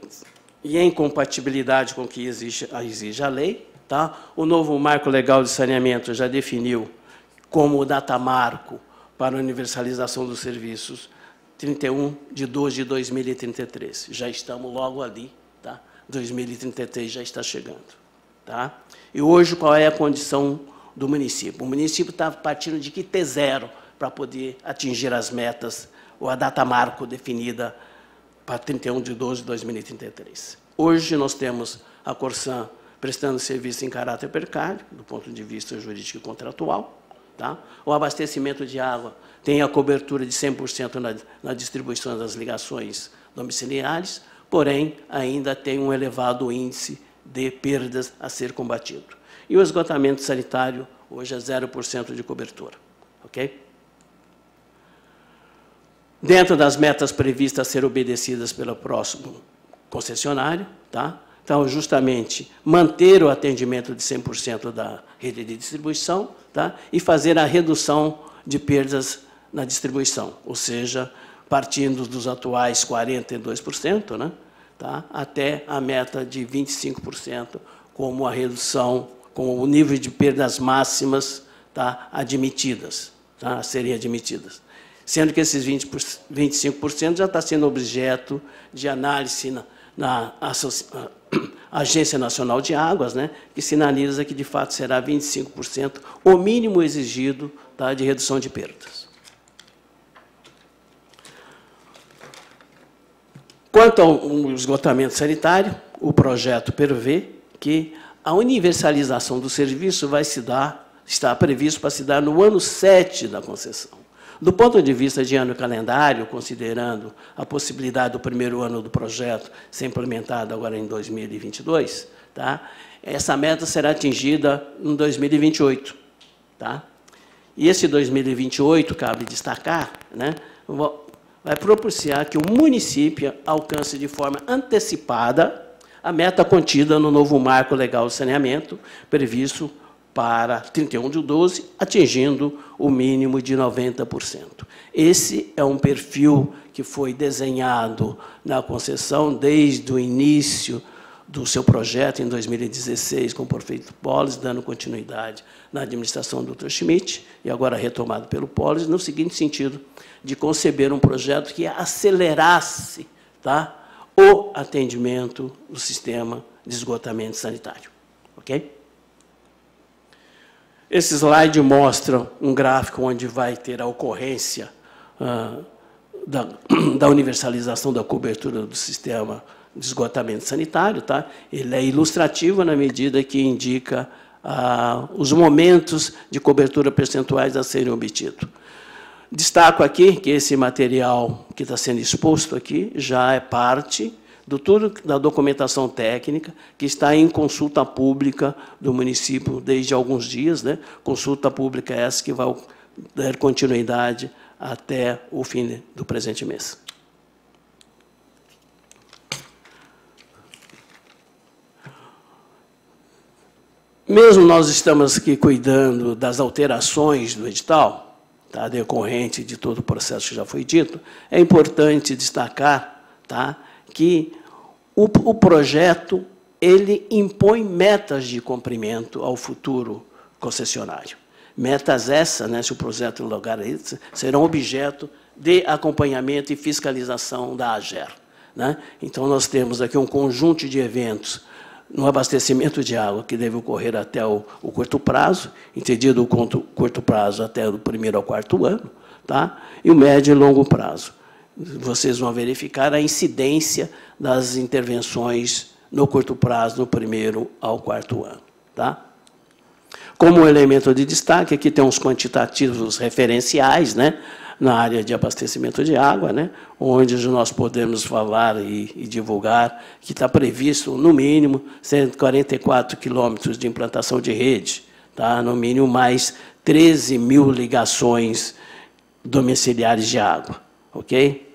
em compatibilidade com o que exige a lei, tá, o novo marco legal de saneamento já definiu como data marco para a universalização dos serviços 31 de 12 de 2033. Já estamos logo ali, tá? 2033 já está chegando. Tá? E hoje, qual é a condição do município? O município está partindo de que T0 para poder atingir as metas, ou a data marco definida para 31 de 12 de 2033. Hoje, nós temos a Corsan prestando serviço em caráter precário, do ponto de vista jurídico e contratual. Tá? O abastecimento de água tem a cobertura de 100% na distribuição das ligações domiciliares, porém, ainda tem um elevado índice de perdas a ser combatido. E o esgotamento sanitário, hoje, é 0% de cobertura. Ok? Dentro das metas previstas a ser obedecidas pelo próximo concessionário, tá? Então, justamente, manter o atendimento de 100% da rede de distribuição, tá? E fazer a redução de perdas na distribuição, ou seja, partindo dos atuais 42%, né? Tá? Até a meta de 25%, como a redução, com o nível de perdas máximas, tá, admitidas, tá, a serem admitidas. Sendo que esses 25% já está sendo objeto de análise na Agência Nacional de Águas, né, que sinaliza que, de fato, será 25% o mínimo exigido, tá, de redução de perdas. Quanto ao esgotamento sanitário, o projeto prevê que a universalização do serviço vai se dar, está previsto para se dar no ano 7 da concessão. Do ponto de vista de ano calendário, considerando a possibilidade do primeiro ano do projeto ser implementado agora em 2022, tá? Essa meta será atingida em 2028. Tá? E esse 2028, cabe destacar, né, vai propiciar que o município alcance de forma antecipada a meta contida no novo marco legal de saneamento, previsto para 31/12, atingindo o mínimo de 90%. Esse é um perfil que foi desenhado na concessão desde o início do seu projeto, em 2016, com o prefeito Polis, dando continuidade na administração do Dr. Schmidt, e agora retomado pelo Polis, no seguinte sentido, de conceber um projeto que acelerasse, tá, o atendimento do sistema de esgotamento sanitário. Ok? Esse slide mostra um gráfico onde vai ter a ocorrência da universalização da cobertura do sistema de esgotamento sanitário. Tá? Ele é ilustrativo na medida que indica os momentos de cobertura percentuais a serem obtidos. Destaco aqui que esse material que está sendo exposto aqui já é parte da documentação técnica que está em consulta pública do município desde alguns dias, né? Consulta pública essa que vai dar continuidade até o fim do presente mês. Mesmo nós estamos aqui cuidando das alterações do edital, tá, decorrente de todo o processo que já foi dito, é importante destacar, tá, que o projeto ele impõe metas de cumprimento ao futuro concessionário. Metas essas, né, se o projeto lugar serão objeto de acompanhamento e fiscalização da AGER. Né? Então, nós temos aqui um conjunto de eventos no abastecimento de água, que deve ocorrer até o curto prazo, entendido o curto prazo até do 1º ao 4º ano, tá? E o médio e longo prazo. Vocês vão verificar a incidência das intervenções no curto prazo, do 1º ao 4º ano. Tá? Como elemento de destaque, aqui tem uns quantitativos referenciais, né, na área de abastecimento de água, né, onde nós podemos falar e divulgar que está previsto, no mínimo, 144 quilômetros de implantação de rede, tá, no mínimo mais 13 mil ligações domiciliares de água. Ok?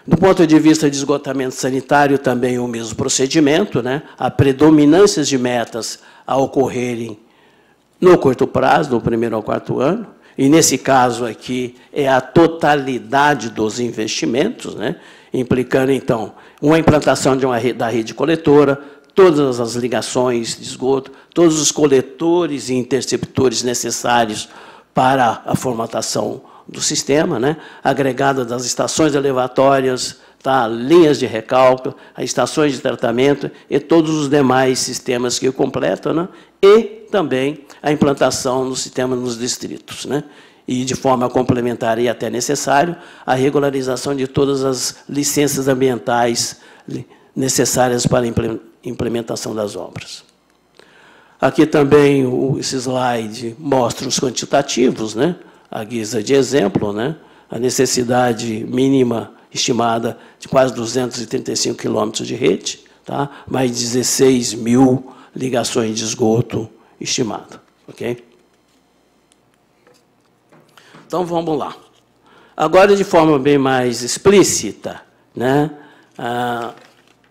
Do ponto de vista de esgotamento sanitário, também o mesmo procedimento, né? Há predominâncias de metas a ocorrerem no curto prazo, do 1º ao 4º ano, e, nesse caso aqui, é a totalidade dos investimentos, né? Implicando, então, uma implantação da rede coletora, todas as ligações de esgoto, todos os coletores e interceptores necessários para a formatação do sistema, né? Agregada das estações elevatórias, tá? Linhas de recálculo, as estações de tratamento e todos os demais sistemas que o completam, né? E também a implantação no sistema nos distritos, né? E, de forma complementar e até necessário, a regularização de todas as licenças ambientais necessárias para a implementação das obras. Aqui também esse slide mostra os quantitativos, né? À guisa de exemplo, né? A necessidade mínima estimada de quase 235 quilômetros de rede, tá? Mais 16 mil ligações de esgoto estimado. Ok? Então, vamos lá. Agora, de forma bem mais explícita, né?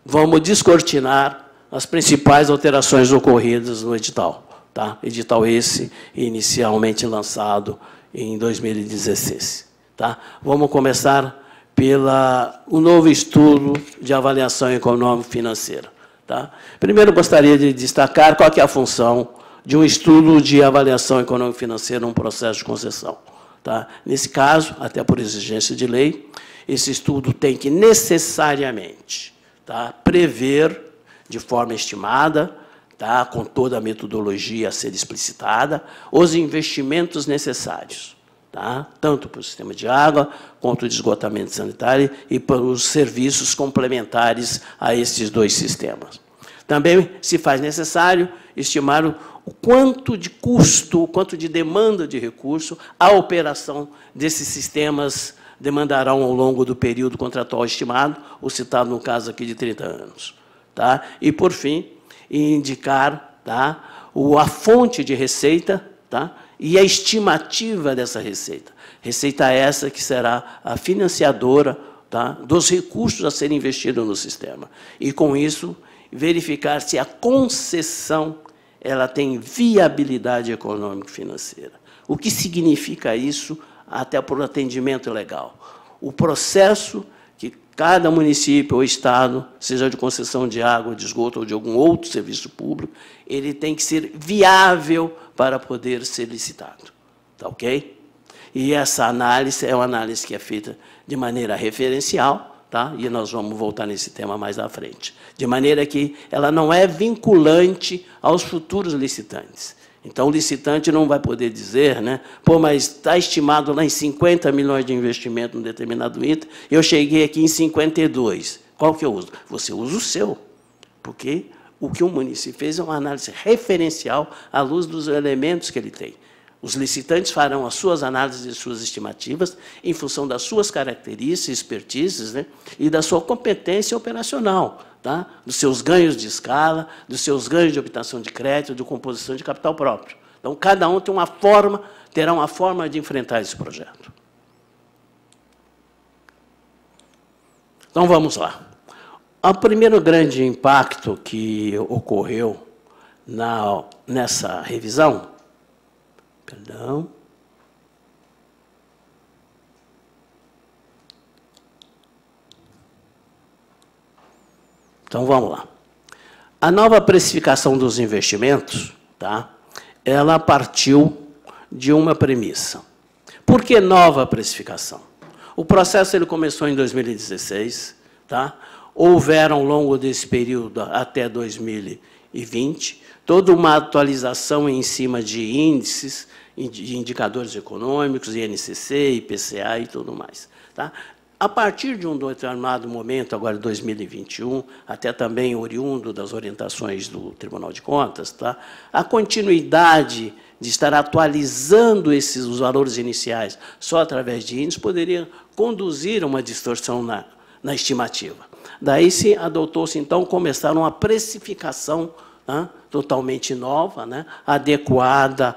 Vamos descortinar as principais alterações ocorridas no edital. Tá? Edital esse inicialmente lançado em 2016. Tá? Vamos começar pelo novo estudo de avaliação econômico-financeira. Tá? Primeiro, gostaria de destacar qual que é a função de um estudo de avaliação econômico-financeira num processo de concessão. Tá? Nesse caso, até por exigência de lei, esse estudo tem que necessariamente, tá, prever de forma estimada, tá, com toda a metodologia a ser explicitada, os investimentos necessários. tá? Tanto para o sistema de água, quanto de esgotamento sanitário e para os serviços complementares a esses dois sistemas. Também se faz necessário estimar o quanto de custo, o quanto de demanda de recurso a operação desses sistemas demandarão ao longo do período contratual estimado, ou citado no caso aqui de 30 anos. Tá? E, por fim, indicar, tá, a fonte de receita, tá, e a estimativa dessa receita. Receita essa que será a financiadora, tá, dos recursos a serem investidos no sistema. E, com isso, verificar se a concessão ela tem viabilidade econômico-financeira. O que significa isso até por atendimento legal? O processo que cada município ou estado, seja de concessão de água, de esgoto ou de algum outro serviço público, ele tem que ser viável para poder ser licitado. Tá ok? E essa análise é uma análise que é feita de maneira referencial, tá? E nós vamos voltar nesse tema mais à frente. De maneira que ela não é vinculante aos futuros licitantes. Então, o licitante não vai poder dizer, né, pô, mas está estimado lá em 50 milhões de investimento num determinado item, eu cheguei aqui em 52. Qual que eu uso? Você usa o seu, porque o que o município fez é uma análise referencial à luz dos elementos que ele tem. Os licitantes farão as suas análises e suas estimativas em função das suas características, expertises, né, e da sua competência operacional, tá? Dos seus ganhos de escala, dos seus ganhos de obtenção de crédito, de composição de capital próprio. Então, cada um tem terá uma forma de enfrentar esse projeto. Então, vamos lá. O primeiro grande impacto que ocorreu nessa revisão, perdão. Então, vamos lá. A nova precificação dos investimentos, tá, ela partiu de uma premissa. Por que nova precificação? O processo ele começou em 2016, tá? Houveram, ao longo desse período, até 2020, toda uma atualização em cima de índices, de indicadores econômicos, INCC, IPCA e tudo mais. Tá? A partir de um determinado momento, agora 2021, até também oriundo das orientações do Tribunal de Contas, tá? A continuidade de estar atualizando os valores iniciais só através de índices poderia conduzir a uma distorção na estimativa. Daí se adotou-se, então, começar uma precificação, né, totalmente nova, né, adequada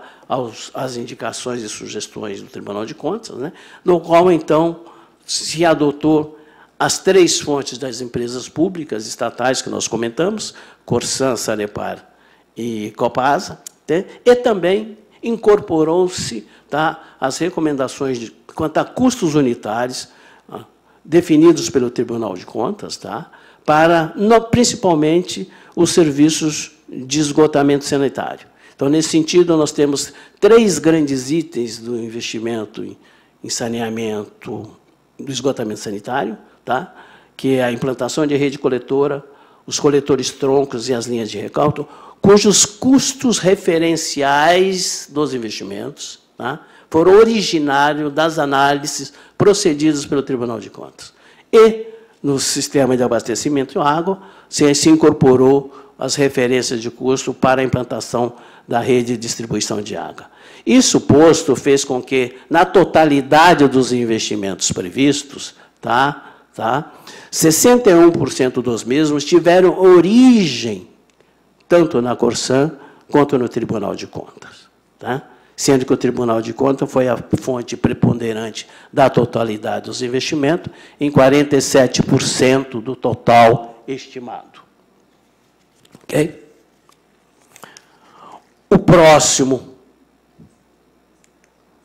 às indicações e sugestões do Tribunal de Contas, né, no qual, então, se adotou as três fontes das empresas públicas estatais que nós comentamos, Corsan, Sanepar e Copasa, né, e também incorporou-se, tá, as recomendações quanto a custos unitários, definidos pelo Tribunal de Contas, tá, para, principalmente, os serviços de esgotamento sanitário. Então, nesse sentido, nós temos três grandes itens do investimento em saneamento do esgotamento sanitário, tá? Que é a implantação de rede coletora, os coletores troncos e as linhas de recalto, cujos custos referenciais dos investimentos, tá, foram originários das análises procedidas pelo Tribunal de Contas. E, no sistema de abastecimento de água, se incorporou as referências de custo para a implantação da rede de distribuição de água. Isso posto fez com que, na totalidade dos investimentos previstos, 61% dos mesmos tiveram origem tanto na Corsan quanto no Tribunal de Contas. Tá? Sendo que o Tribunal de Contas foi a fonte preponderante da totalidade dos investimentos, em 47% do total estimado. Ok? O próximo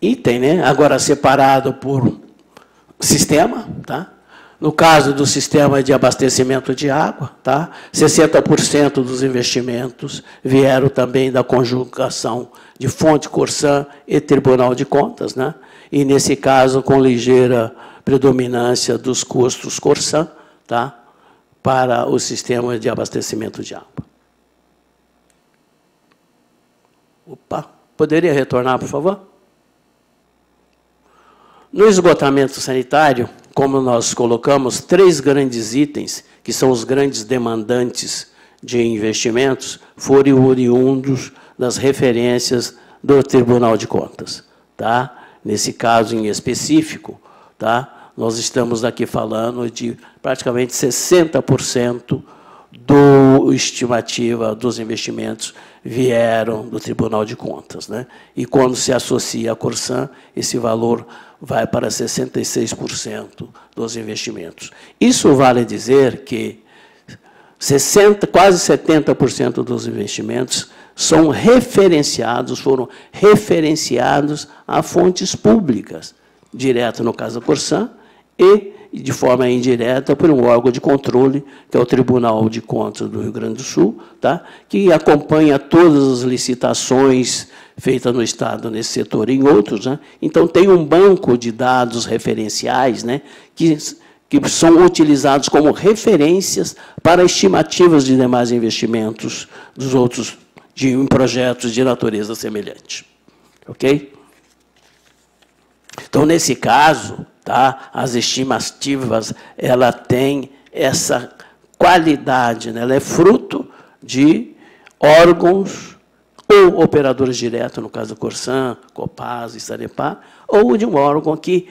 item, né, agora separado por sistema, tá? No caso do sistema de abastecimento de água, tá? 60% dos investimentos vieram também da conjugação de fonte Corsan e Tribunal de Contas, né? E, nesse caso, com ligeira predominância dos custos Corsan, tá? Para o sistema de abastecimento de água. Opa, poderia retornar, por favor? No esgotamento sanitário, como nós colocamos, 3 grandes itens, que são os grandes demandantes de investimentos, foram oriundos das referências do Tribunal de Contas. Tá? Nesse caso em específico, tá? Nós estamos aqui falando de praticamente 60% do estimativa dos investimentos vieram do Tribunal de Contas, né? E quando se associa a Corsan, esse valor vai para 66% dos investimentos. Isso vale dizer que quase 70% dos investimentos são referenciados, foram referenciados a fontes públicas, direto no caso da Corsan, e de forma indireta por um órgão de controle, que é o Tribunal de Contas do Rio Grande do Sul, tá? Que acompanha todas as licitações feitas no Estado nesse setor e em outros. Né? Então, tem um banco de dados referenciais, né, que são utilizados como referências para estimativas de demais investimentos dos outros em projetos de natureza semelhante. Ok? Então, nesse caso, tá, as estimativas ela tem essa qualidade, né? Ela é fruto de órgãos ou operadores diretos, no caso do Corsan, Copasa e Sanepar, ou de um órgão que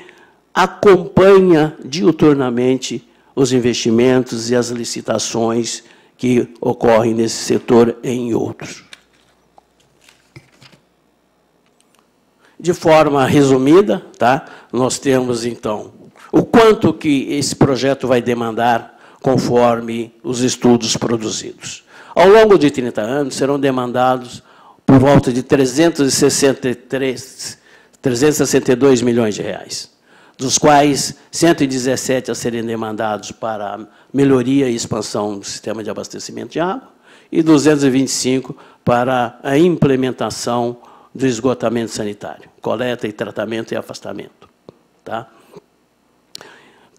acompanha diuturnamente os investimentos e as licitações que ocorrem nesse setor e em outros. De forma resumida, tá? Nós temos, então, o quanto que esse projeto vai demandar conforme os estudos produzidos. Ao longo de 30 anos, serão demandados por volta de 362 milhões de reais, dos quais 117 a serem demandados para a melhoria e expansão do sistema de abastecimento de água e 225 para a implementação do esgotamento sanitário, coleta e tratamento e afastamento. Tá?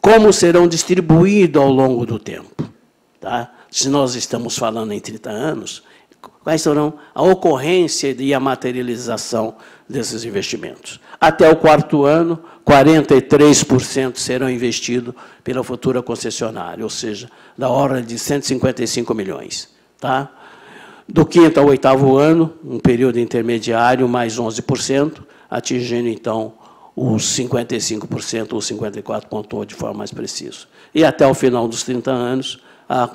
Como serão distribuídos ao longo do tempo? Tá? Se nós estamos falando em 30 anos, quais serão a ocorrência e a materialização desses investimentos? Até o 4º ano, 43% serão investidos pela futura concessionária, ou seja, da ordem de 155 milhões. Tá? Do 5º ao 8º ano, um período intermediário, mais 11%, atingindo, então, os 55% ou 54,1% de forma mais precisa. E até o final dos 30 anos, a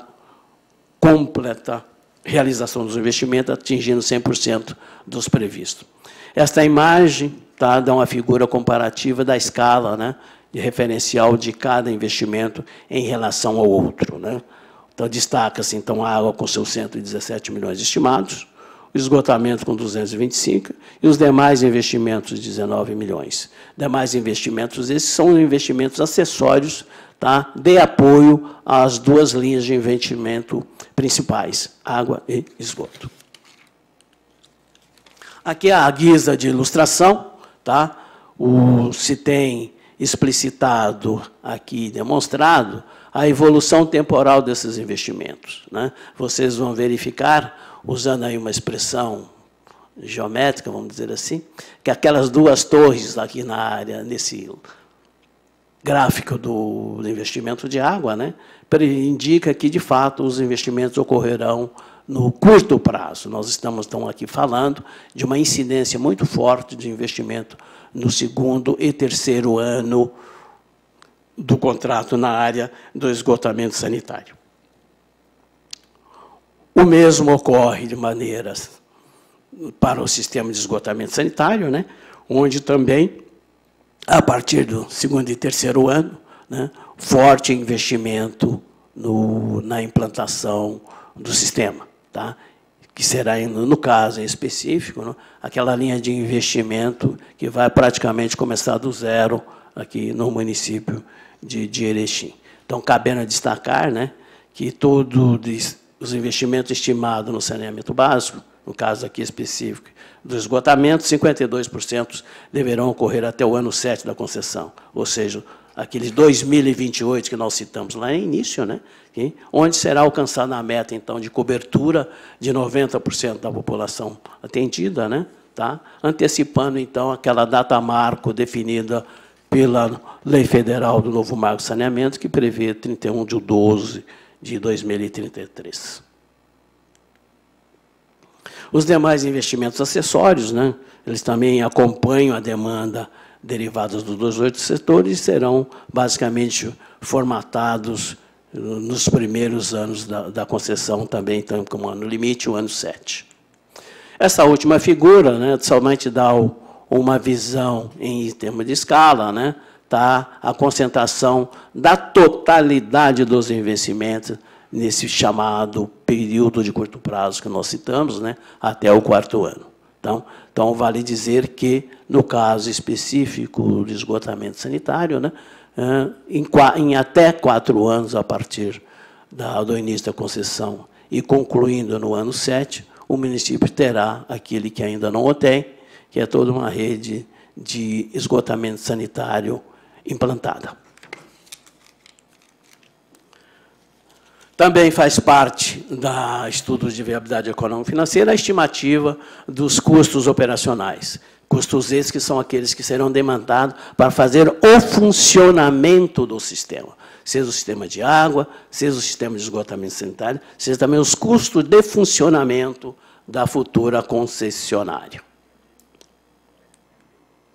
completa realização dos investimentos, atingindo 100% dos previstos. Esta imagem tá, dá uma figura comparativa da escala, né, de referencial de cada investimento em relação ao outro. Né? Então, destaca-se, então, a água com seus 117 milhões estimados, o esgotamento com 225 e os demais investimentos, 19 milhões. Demais investimentos, esses são investimentos acessórios, tá, de apoio às 2 linhas de investimento principais, água e esgoto. Aqui é a guisa de ilustração, tá? Se tem explicitado aqui, demonstrado, a evolução temporal desses investimentos. Né? Vocês vão verificar, usando aí uma expressão geométrica, vamos dizer assim, que aquelas 2 torres aqui na área, nesse gráfico do investimento de água, né, indica que, de fato, os investimentos ocorrerão no curto prazo. Nós estamos, então, aqui falando de uma incidência muito forte de investimento no 2º e 3º ano do contrato na área do esgotamento sanitário. O mesmo ocorre de maneiras para o sistema de esgotamento sanitário, né, onde também, a partir do 2º e 3º ano, né, forte investimento na implantação do sistema, tá? Que será, no caso em específico, né, aquela linha de investimento que vai praticamente começar do zero aqui no município de Erechim. Então, cabendo destacar, né, que todos os investimentos estimados no saneamento básico, no caso aqui específico do esgotamento, 52% deverão ocorrer até o ano 7 da concessão, ou seja, aqueles 2028 que nós citamos lá no início, né, onde será alcançada a meta, então, de cobertura de 90% da população atendida, né, tá, antecipando, então, aquela data marco definida pela Lei Federal do Novo Marco de Saneamento, que prevê 31 de 12 de 2033. Os demais investimentos acessórios, né, eles também acompanham a demanda derivada dos 18 setores e serão basicamente formatados nos primeiros anos da concessão, também como ano limite, o ano 7. Essa última figura, né, somente dá uma visão em termos de escala, né, tá a concentração da totalidade dos investimentos nesse chamado período de curto prazo que nós citamos, né, até o 4º ano. Então, vale dizer que, no caso específico do esgotamento sanitário, né, em até 4 anos, a partir do início da concessão e concluindo no ano 7, o município terá aquele que ainda não o tem, que é toda uma rede de esgotamento sanitário implantada. Também faz parte da estudo de viabilidade econômico-financeira a estimativa dos custos operacionais. Custos esses que são aqueles que serão demandados para fazer o funcionamento do sistema, seja o sistema de água, seja o sistema de esgotamento sanitário, seja também os custos de funcionamento da futura concessionária.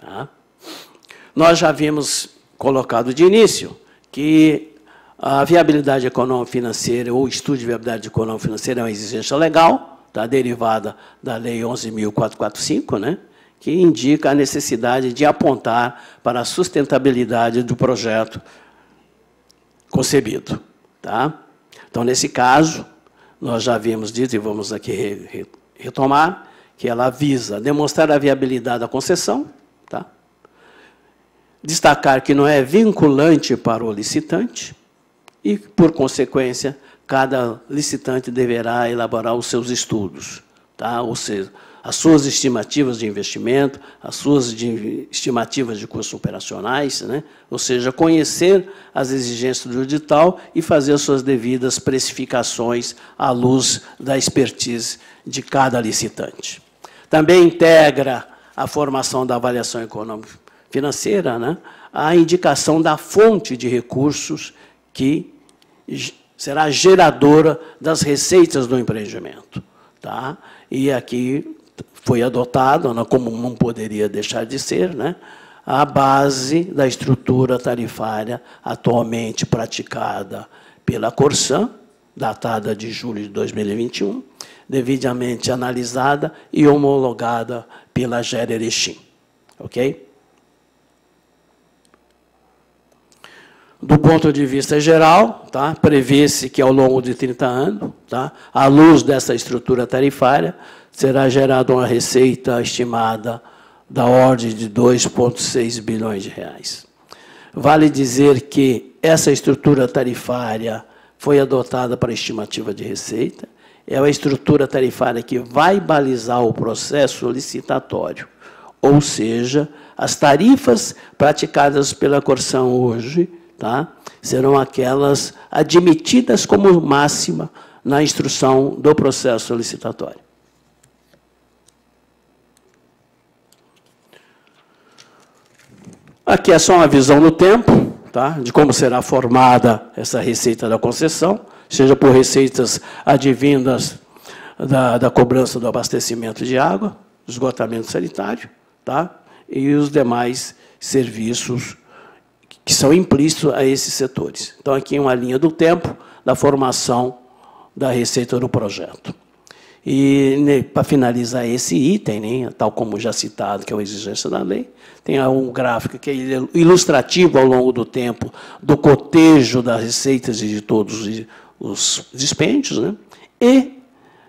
Tá? Nós já havíamos colocado de início que a viabilidade econômico-financeira, ou o estudo de viabilidade econômico-financeira, é uma exigência legal, tá, derivada da Lei 11.445, né, que indica a necessidade de apontar para a sustentabilidade do projeto concebido. Tá? Então, nesse caso, nós já havíamos dito, e vamos aqui retomar, que ela visa demonstrar a viabilidade da concessão, tá? Destacar que não é vinculante para o licitante, e, por consequência, cada licitante deverá elaborar os seus estudos, tá? Ou seja, as suas estimativas de investimento, as suas estimativas de custos operacionais, né? Ou seja, conhecer as exigências do edital e fazer as suas devidas precificações à luz da expertise de cada licitante. Também integra a formação da avaliação econômico-financeira, né? A indicação da fonte de recursos que será geradora das receitas do empreendimento. Tá? E aqui foi adotado, como não poderia deixar de ser, né, a base da estrutura tarifária atualmente praticada pela Corsan, datada de julho de 2021, devidamente analisada e homologada pela GER Erechim. Ok? Do ponto de vista geral, tá, prevê-se que, ao longo de 30 anos, tá, à luz dessa estrutura tarifária, será gerada uma receita estimada da ordem de 2,6 bilhões de reais. Vale dizer que essa estrutura tarifária foi adotada para estimativa de receita, é uma estrutura tarifária que vai balizar o processo licitatório, ou seja, as tarifas praticadas pela Corsan hoje, tá, serão aquelas admitidas como máxima na instrução do processo licitatório. Aqui é só uma visão no tempo, tá, de como será formada essa receita da concessão, seja por receitas advindas da cobrança do abastecimento de água, esgotamento sanitário, tá, e os demais serviços que são implícitos a esses setores. Então, aqui é uma linha do tempo da formação da receita do projeto. E, para finalizar esse item, né, tal como já citado, que é uma exigência da lei, tem um gráfico que é ilustrativo ao longo do tempo do cotejo das receitas e de todos os dispêndios, né, e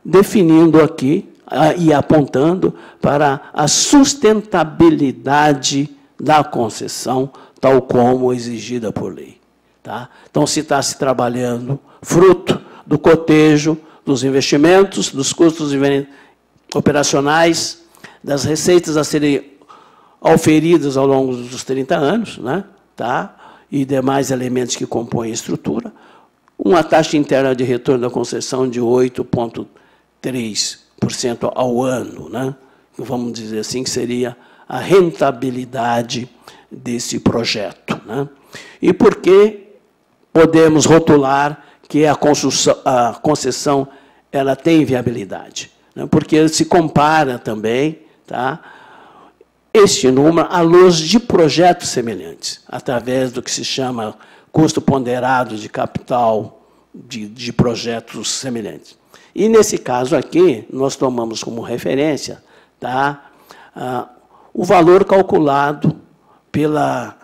definindo aqui e apontando para a sustentabilidade da concessão, tal como exigida por lei. Tá? Então, se está se trabalhando fruto do cotejo dos investimentos, dos custos operacionais, das receitas a serem auferidas ao longo dos 30 anos, né? Tá? E demais elementos que compõem a estrutura, uma taxa interna de retorno da concessão de 8,3% ao ano, né? Vamos dizer assim, que seria a rentabilidade desse projeto, né? E por que podemos rotular que a concessão ela tem viabilidade? Né? Porque se compara também, tá, este número à luz de projetos semelhantes, através do que se chama custo ponderado de capital de projetos semelhantes. E, nesse caso aqui, nós tomamos como referência, tá, o valor calculado pela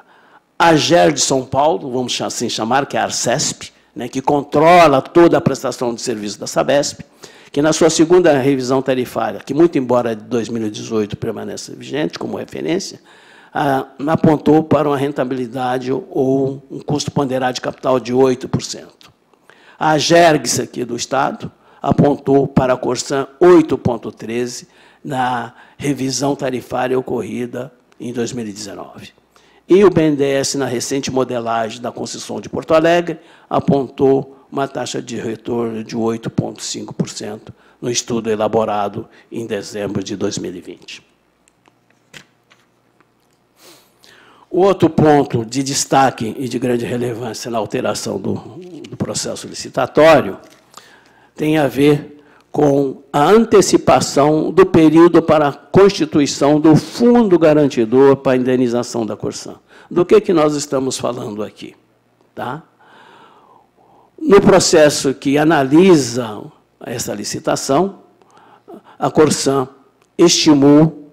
AGER de São Paulo, vamos assim chamar, que é a Arcesp, né, que controla toda a prestação de serviço da Sabesp, que, na sua segunda revisão tarifária, que, muito embora de 2018 permaneça vigente como referência, apontou para uma rentabilidade ou um custo ponderado de capital de 8%. A AGERGS aqui do Estado apontou para a Corsan 8,13% na revisão tarifária ocorrida em 2019. E o BNDES, na recente modelagem da concessão de Porto Alegre, apontou uma taxa de retorno de 8,5% no estudo elaborado em dezembro de 2020. O outro ponto de destaque e de grande relevância na alteração do processo licitatório tem a ver com a antecipação do período para a constituição do fundo garantidor para a indenização da Corsan. Do que nós estamos falando aqui? Tá? No processo que analisa essa licitação, a Corsan estimou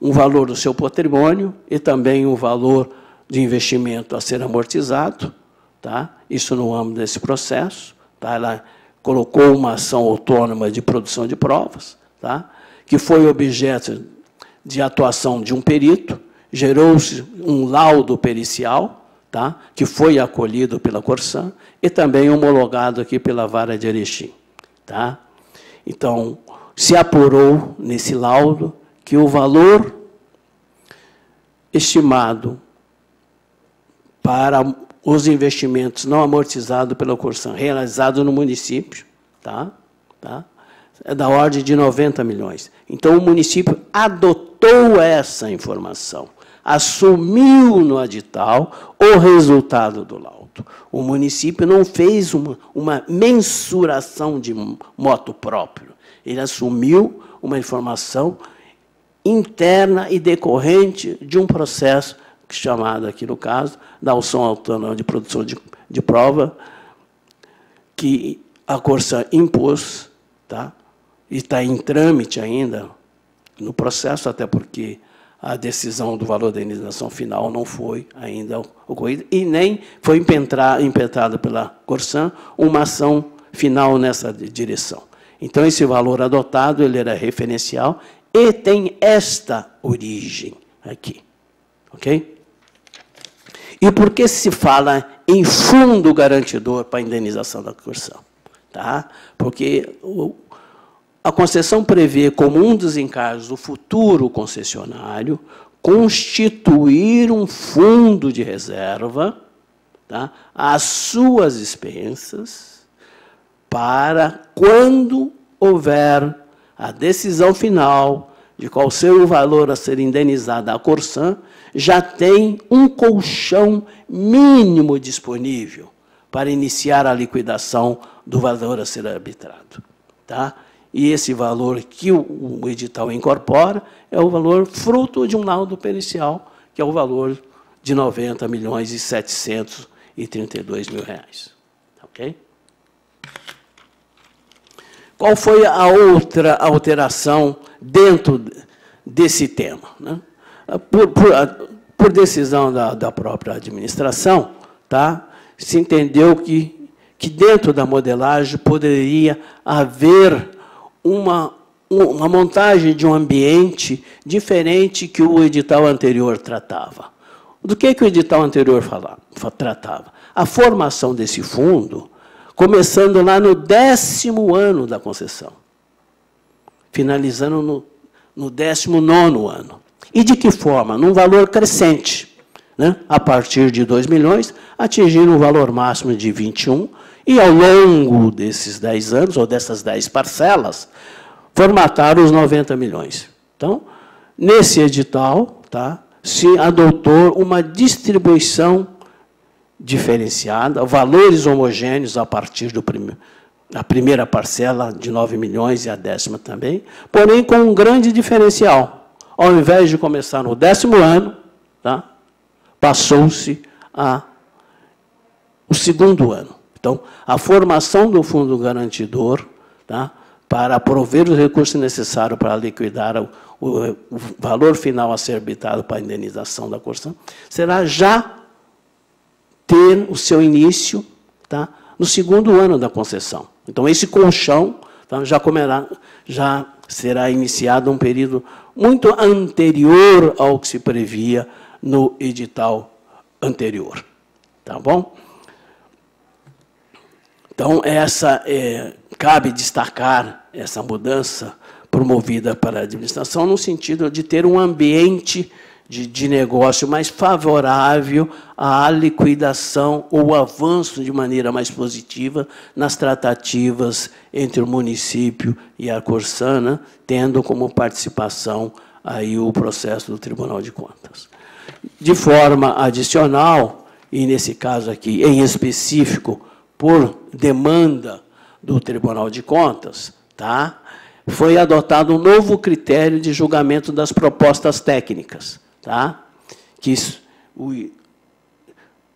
um valor do seu patrimônio e também um valor de investimento a ser amortizado, tá? Isso no âmbito desse processo. Tá? Ela colocou uma ação autônoma de produção de provas, tá? Que foi objeto de atuação de um perito, gerou-se um laudo pericial, tá? Que foi acolhido pela Corsan e também homologado aqui pela Vara de Erechim. Tá? Então, se apurou nesse laudo que o valor estimado para os investimentos não amortizados pela Corsan, realizados no município, tá? É da ordem de 90 milhões. Então, o município adotou essa informação, assumiu no edital o resultado do laudo. O município não fez uma mensuração de moto próprio. Ele assumiu uma informação interna e decorrente de um processo chamado, aqui no caso, da ação autônoma de produção de prova, que a Corsan impôs, tá? E está em trâmite ainda no processo, até porque a decisão do valor da indenização final não foi ainda ocorrida, e nem foi impetrada pela Corsan uma ação final nessa direção. Então, esse valor adotado ele era referencial e tem esta origem aqui. Ok? E por que se fala em fundo garantidor para a indenização da Corsan? Tá? Porque a concessão prevê, como um dos encargos do futuro concessionário, constituir um fundo de reserva, tá, às suas expensas, para quando houver a decisão final de qual ser o valor a ser indenizado à Corsan, já tem um colchão mínimo disponível para iniciar a liquidação do valor a ser arbitrado. Tá? E esse valor que o edital incorpora é o valor fruto de um laudo pericial, que é o valor de 90 milhões e 732 mil reais. Ok? Qual foi a outra alteração dentro desse tema? Né? Por decisão da própria administração, tá? Se entendeu que dentro da modelagem poderia haver uma montagem de um ambiente diferente que o edital anterior tratava. Do que o edital anterior tratava? A formação desse fundo, começando lá no 10º ano da concessão, finalizando no 19º ano. E de que forma? Num valor crescente, né? A partir de 2 milhões, atingindo um valor máximo de 21, e ao longo desses 10 anos, ou dessas 10 parcelas, formataram os 90 milhões. Então, nesse edital, tá, se adotou uma distribuição diferenciada, valores homogêneos a partir da primeira parcela de 9 milhões e a 10ª também, porém com um grande diferencial. Ao invés de começar no 10º ano, tá, passou-se o 2º ano. Então, a formação do fundo garantidor, tá, para prover os recursos necessários para liquidar o valor final a ser habitado para a indenização da construção, será já ter o seu início, tá, no 2º ano da concessão. Então, esse colchão, tá, já será iniciado um período muito anterior ao que se previa no edital anterior. Tá bom? Então, cabe destacar essa mudança promovida para a administração no sentido de ter um ambiente de negócio mais favorável à liquidação ou avanço de maneira mais positiva nas tratativas entre o município e a Corsana, tendo como participação aí o processo do Tribunal de Contas. De forma adicional, e nesse caso aqui em específico, por demanda do Tribunal de Contas, tá, foi adotado um novo critério de julgamento das propostas técnicas, tá, que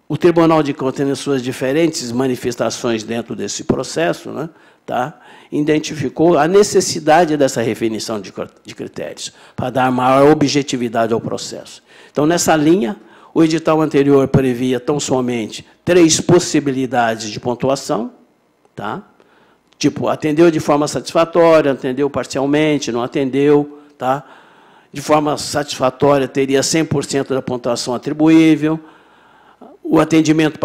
o Tribunal de Contas, em suas diferentes manifestações dentro desse processo, né, tá, identificou a necessidade dessa definição de critérios, para dar maior objetividade ao processo. Então, nessa linha, o edital anterior previa tão somente 3 possibilidades de pontuação, tá? Tipo, atendeu de forma satisfatória, atendeu parcialmente, não atendeu, tá? De forma satisfatória, teria 100% da pontuação atribuível, o atendimento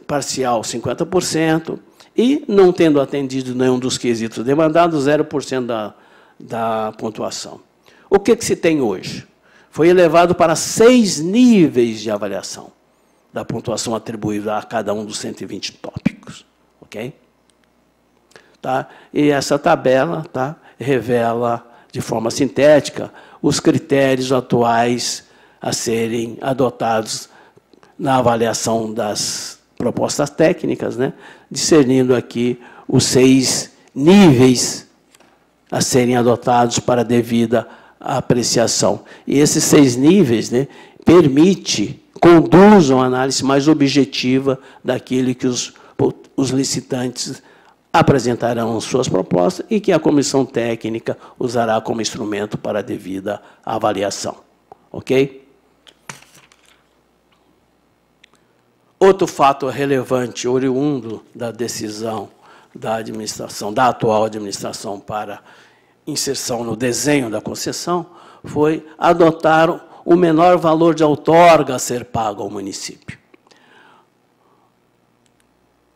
parcial, 50%, e, não tendo atendido nenhum dos quesitos demandados, 0% da pontuação. O que se tem hoje? Foi elevado para 6 níveis de avaliação da pontuação atribuída a cada um dos 120 tópicos. Ok? Tá? E essa tabela, tá, revela, de forma sintética, os critérios atuais a serem adotados na avaliação das propostas técnicas, né, discernindo aqui os 6 níveis a serem adotados para a devida apreciação. E esses 6 níveis, né, conduzam a análise mais objetiva daquilo que os licitantes apresentarão suas propostas e que a comissão técnica usará como instrumento para a devida avaliação. Ok? Outro fato relevante, oriundo da decisão da administração, da atual administração para inserção no desenho da concessão, foi adotar o menor valor de outorga a ser pago ao município.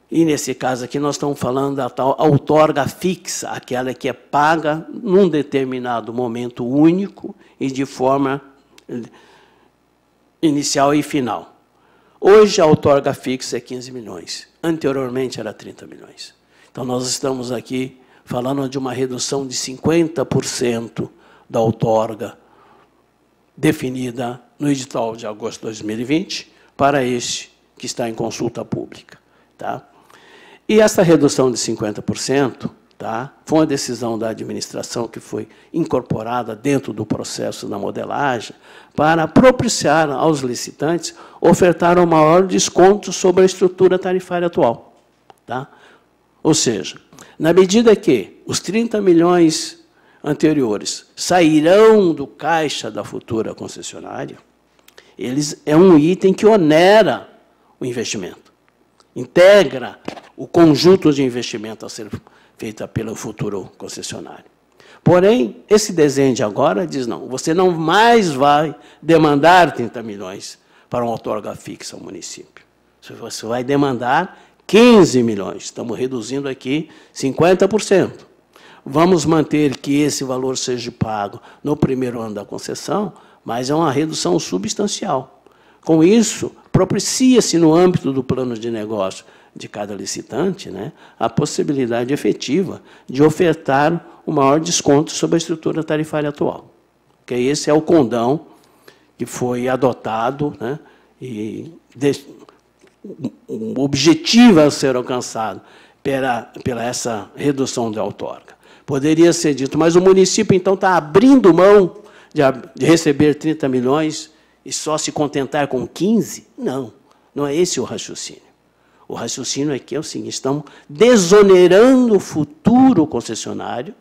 E, nesse caso aqui, nós estamos falando da tal outorga fixa, aquela que é paga num determinado momento único e de forma inicial e final. Hoje, a outorga fixa é 15 milhões. Anteriormente, era 30 milhões. Então, nós estamos aqui falando de uma redução de 50% da outorga definida no edital de agosto de 2020 para este que está em consulta pública. Tá? E essa redução de 50%, tá, foi uma decisão da administração que foi incorporada dentro do processo da modelagem para propiciar aos licitantes ofertar um maior desconto sobre a estrutura tarifária atual. Tá? Ou seja, na medida que os 30 milhões anteriores sairão do caixa da futura concessionária, é um item que onera o investimento, integra o conjunto de investimento a ser feito pelo futuro concessionário. Porém, esse desenho de agora diz, não, você não mais vai demandar 30 milhões para uma outorga fixa ao município. Você vai demandar 15 milhões. Estamos reduzindo aqui 50%. Vamos manter que esse valor seja pago no primeiro ano da concessão, mas é uma redução substancial. Com isso, propicia-se, no âmbito do plano de negócio de cada licitante, né, a possibilidade efetiva de ofertar o maior desconto sobre a estrutura tarifária atual. Que esse é o condão que foi adotado, né, e o objetivo a ser alcançado pela essa redução da outorga. Poderia ser dito, mas o município, então, está abrindo mão de receber 30 milhões e só se contentar com 15? Não, não é esse o raciocínio. O raciocínio aqui é o seguinte: estamos desonerando o futuro concessionário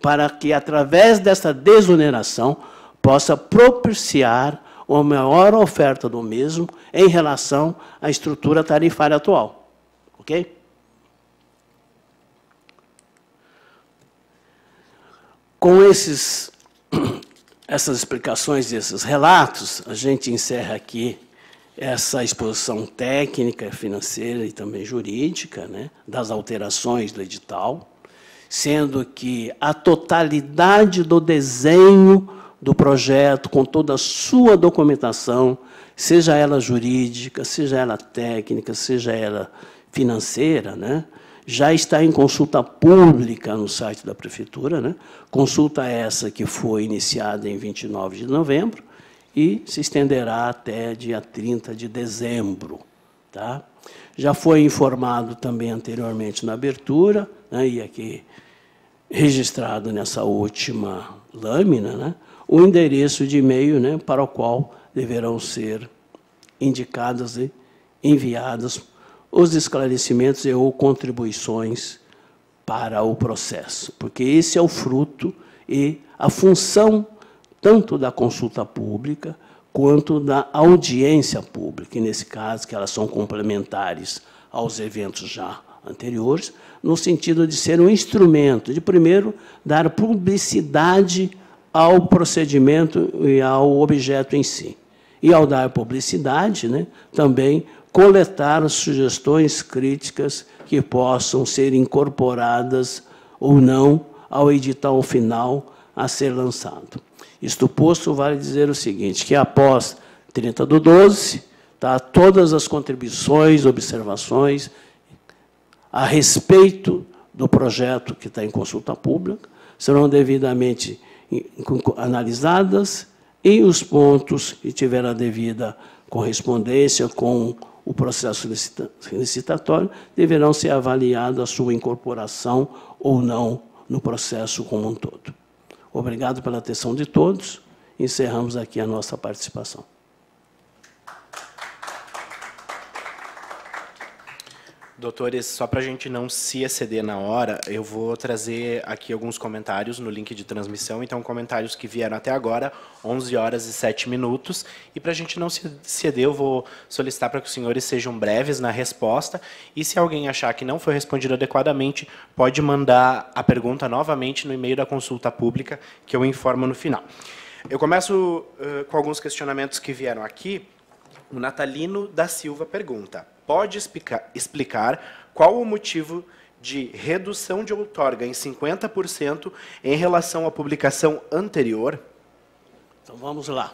para que, através dessa desoneração, possa propiciar uma maior oferta do mesmo em relação à estrutura tarifária atual. Ok? Com essas explicações e esses relatos, a gente encerra aqui essa exposição técnica, financeira e também jurídica, né, das alterações do edital, sendo que a totalidade do desenho do projeto, com toda a sua documentação, seja ela jurídica, seja ela técnica, seja ela financeira, né, já está em consulta pública no site da Prefeitura, né? Consulta essa que foi iniciada em 29 de novembro e se estenderá até dia 30 de dezembro. Tá? Já foi informado também anteriormente na abertura, né, e aqui registrado nessa última lâmina, né, o endereço de e-mail, né, para o qual deverão ser indicadas e enviadas os esclarecimentos e ou contribuições para o processo, porque esse é o fruto e a função tanto da consulta pública quanto da audiência pública, e nesse caso, que elas são complementares aos eventos já anteriores, no sentido de ser um instrumento de, primeiro, dar publicidade ao procedimento e ao objeto em si. E, ao dar publicidade, né, também coletar sugestões críticas que possam ser incorporadas ou não ao edital final a ser lançado. Isto posto, vale dizer o seguinte, que após 30/12, tá, todas as contribuições, observações a respeito do projeto que está em consulta pública serão devidamente analisadas e os pontos que tiver a devida correspondência com o processo licitatório deverão ser avaliados a sua incorporação ou não no processo como um todo. Obrigado pela atenção de todos. Encerramos aqui a nossa participação. Doutores, só para a gente não se exceder na hora, eu vou trazer aqui alguns comentários no link de transmissão. Então, comentários que vieram até agora, 11 horas e 7 minutos. E para a gente não se exceder, eu vou solicitar para que os senhores sejam breves na resposta. E se alguém achar que não foi respondido adequadamente, pode mandar a pergunta novamente no e-mail da consulta pública, que eu informo no final. Eu começo com alguns questionamentos que vieram aqui. O Natalino da Silva pergunta: pode explicar qual o motivo de redução de outorga em 50% em relação à publicação anterior? Então, vamos lá.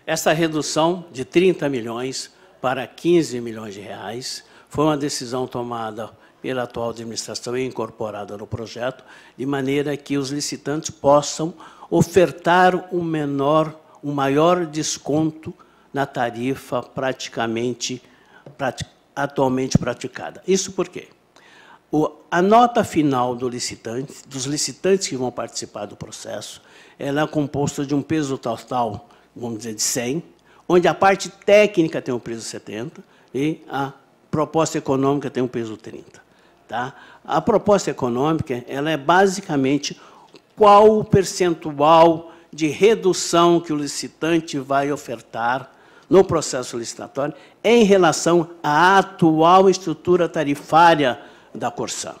Essa redução de 30 milhões para 15 milhões de reais foi uma decisão tomada pela atual administração e incorporada no projeto, de maneira que os licitantes possam ofertar um maior desconto na tarifa atualmente praticada. Isso por quê? A nota final do licitante, dos licitantes que vão participar do processo, ela é composta de um peso total, vamos dizer, de 100, onde a parte técnica tem um peso 70 e a proposta econômica tem um peso 30. Tá? A proposta econômica, ela é basicamente qual o percentual de redução que o licitante vai ofertar no processo licitatório em relação à atual estrutura tarifária da Corsã.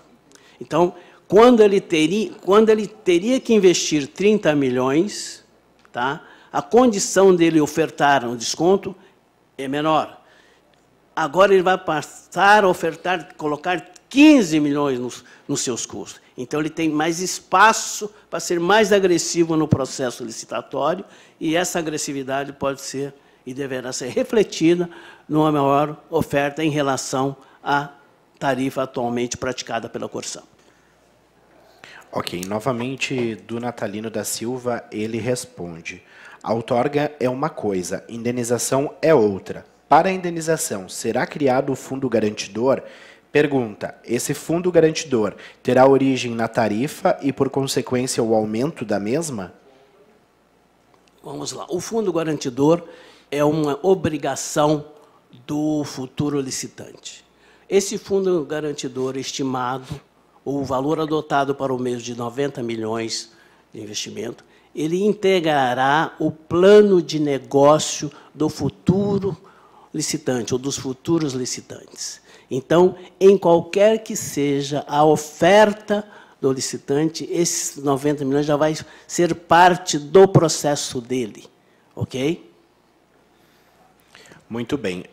Então, quando ele teria que investir 30 milhões, tá, a condição dele ofertar um desconto é menor. Agora ele vai passar a ofertar, colocar 15 milhões nos seus custos. Então, ele tem mais espaço para ser mais agressivo no processo licitatório, e essa agressividade pode ser e deverá ser refletida numa maior oferta em relação à tarifa atualmente praticada pela Corsã. Ok, novamente, do Natalino da Silva, ele responde: A outorga é uma coisa, indenização é outra. Para a indenização, será criado o fundo garantidor? Pergunta, esse fundo garantidor terá origem na tarifa e, por consequência, o aumento da mesma? Vamos lá. O fundo garantidor é uma obrigação do futuro licitante. Esse fundo garantidor estimado, o valor adotado para o mês de 90 milhões de investimento, ele integrará o plano de negócio do futuro licitante, ou dos futuros licitantes. Então, em qualquer que seja a oferta do licitante, esses 90 milhões já vai ser parte do processo dele, ok? Muito bem.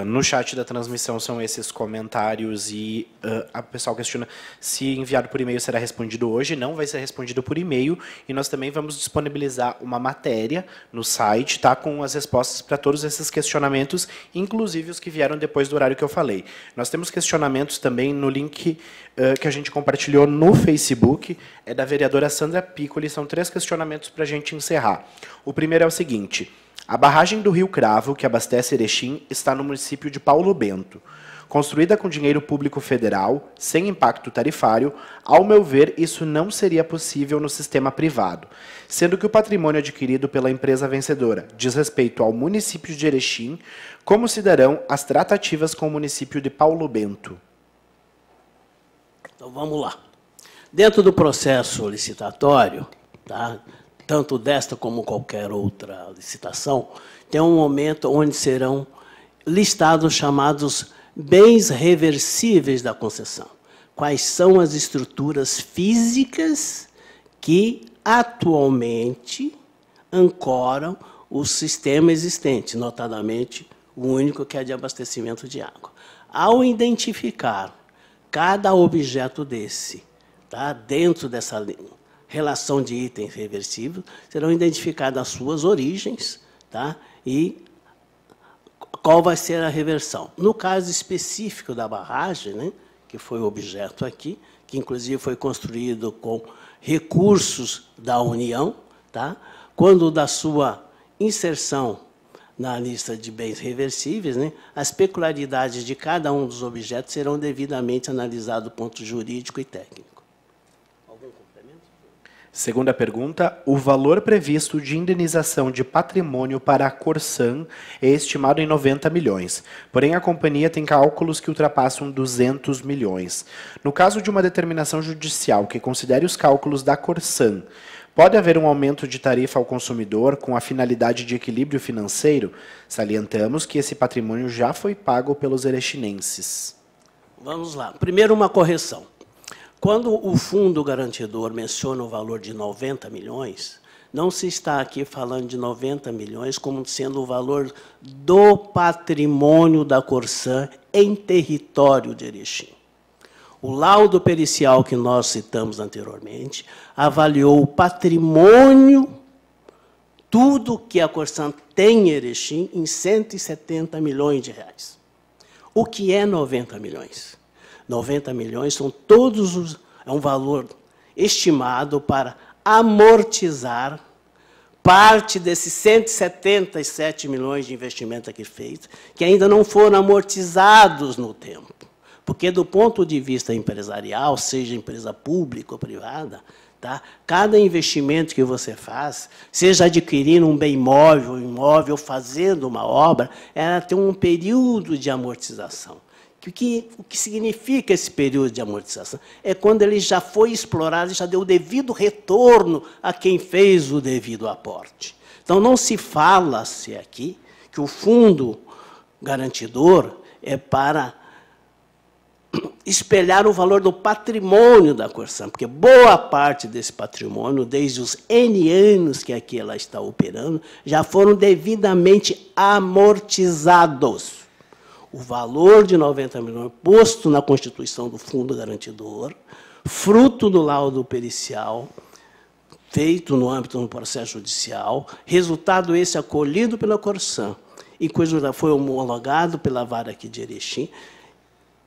No chat da transmissão são esses comentários e a pessoal questiona se enviado por e-mail será respondido hoje. Não vai ser respondido por e-mail e nós também vamos disponibilizar uma matéria no site, tá, com as respostas para todos esses questionamentos, inclusive os que vieram depois do horário que eu falei. Nós temos questionamentos também no link que a gente compartilhou no Facebook, é da vereadora Sandra Piccoli. São 3 questionamentos para a gente encerrar. O primeiro é o seguinte: a barragem do Rio Cravo, que abastece Erechim, está no município de Paulo Bento. Construída com dinheiro público federal, sem impacto tarifário, ao meu ver, isso não seria possível no sistema privado, sendo que o patrimônio adquirido pela empresa vencedora diz respeito ao município de Erechim. Como se darão as tratativas com o município de Paulo Bento? Então, vamos lá. Dentro do processo licitatório, tá, tanto desta como qualquer outra licitação, tem um momento onde serão listados chamados bens reversíveis da concessão. Quais são as estruturas físicas que atualmente ancoram o sistema existente, notadamente o único que é de abastecimento de água. Ao identificar cada objeto desse, tá, dentro dessa relação de itens reversíveis, serão identificadas as suas origens, tá, e qual vai ser a reversão. No caso específico da barragem, né, que foi o objeto aqui, que inclusive foi construído com recursos da União, tá, quando da sua inserção na lista de bens reversíveis, né, as peculiaridades de cada um dos objetos serão devidamente analisadas do ponto jurídico e técnico. Segunda pergunta, o valor previsto de indenização de patrimônio para a Corsan é estimado em 90 milhões, porém a companhia tem cálculos que ultrapassam 200 milhões. No caso de uma determinação judicial que considere os cálculos da Corsan, pode haver um aumento de tarifa ao consumidor com a finalidade de equilíbrio financeiro? Salientamos que esse patrimônio já foi pago pelos erechinenses. Vamos lá. Primeiro, uma correção. Quando o fundo garantidor menciona o valor de 90 milhões, não se está aqui falando de 90 milhões como sendo o valor do patrimônio da Corsan em território de Erechim. O laudo pericial que nós citamos anteriormente avaliou o patrimônio, tudo que a Corsan tem em Erechim, em 170 milhões de reais. O que é 90 milhões? 90 milhões são todos os... é um valor estimado para amortizar parte desses 177 milhões de investimento aqui feito, que ainda não foram amortizados no tempo. Porque, do ponto de vista empresarial, seja empresa pública ou privada, tá, cada investimento que você faz, seja adquirindo um bem imóvel, fazendo uma obra, ela tem um período de amortização. O que significa esse período de amortização? É quando ele já foi explorado e já deu o devido retorno a quem fez o devido aporte. Então, não se fala-se aqui que o fundo garantidor é para espelhar o valor do patrimônio da Corsan, porque boa parte desse patrimônio, desde os N anos que aqui ela está operando, já foram devidamente amortizados. O valor de 90 milhões posto na constituição do fundo garantidor, fruto do laudo pericial, feito no âmbito do processo judicial, resultado esse acolhido pela Corsan, e cujo foi homologado pela vara aqui de Erechim,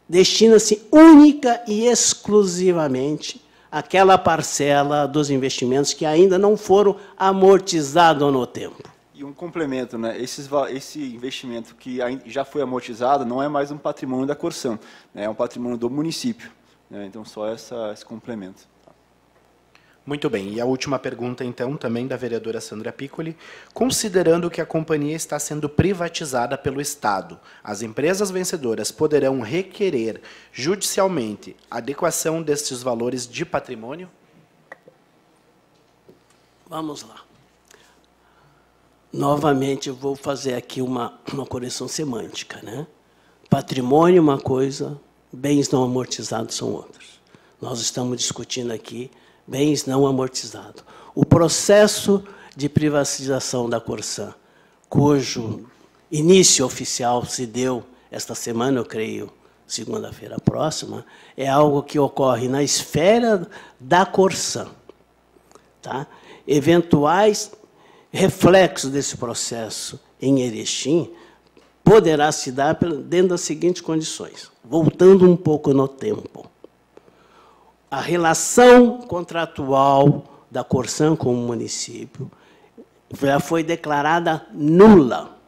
destina-se única e exclusivamente àquela parcela dos investimentos que ainda não foram amortizados no tempo. E um complemento, né? Esse investimento que já foi amortizado não é mais um patrimônio da Corsan, né? É um patrimônio do município, né? Então, só esse complemento. Muito bem. E a última pergunta, então, também da vereadora Sandra Piccoli. Considerando que a companhia está sendo privatizada pelo Estado, as empresas vencedoras poderão requerer judicialmente a adequação destes valores de patrimônio? Vamos lá. Novamente, eu vou fazer aqui uma correção semântica, né? Patrimônio é uma coisa, bens não amortizados são outras. Nós estamos discutindo aqui bens não amortizados. O processo de privatização da Corsan, cujo início oficial se deu esta semana, eu creio, segunda-feira próxima, é algo que ocorre na esfera da Corsan. Tá? Eventuais reflexos desse processo em Erechim poderá se dar dentro das seguintes condições. Voltando um pouco no tempo. A relação contratual da Corsan com o município já foi declarada nula.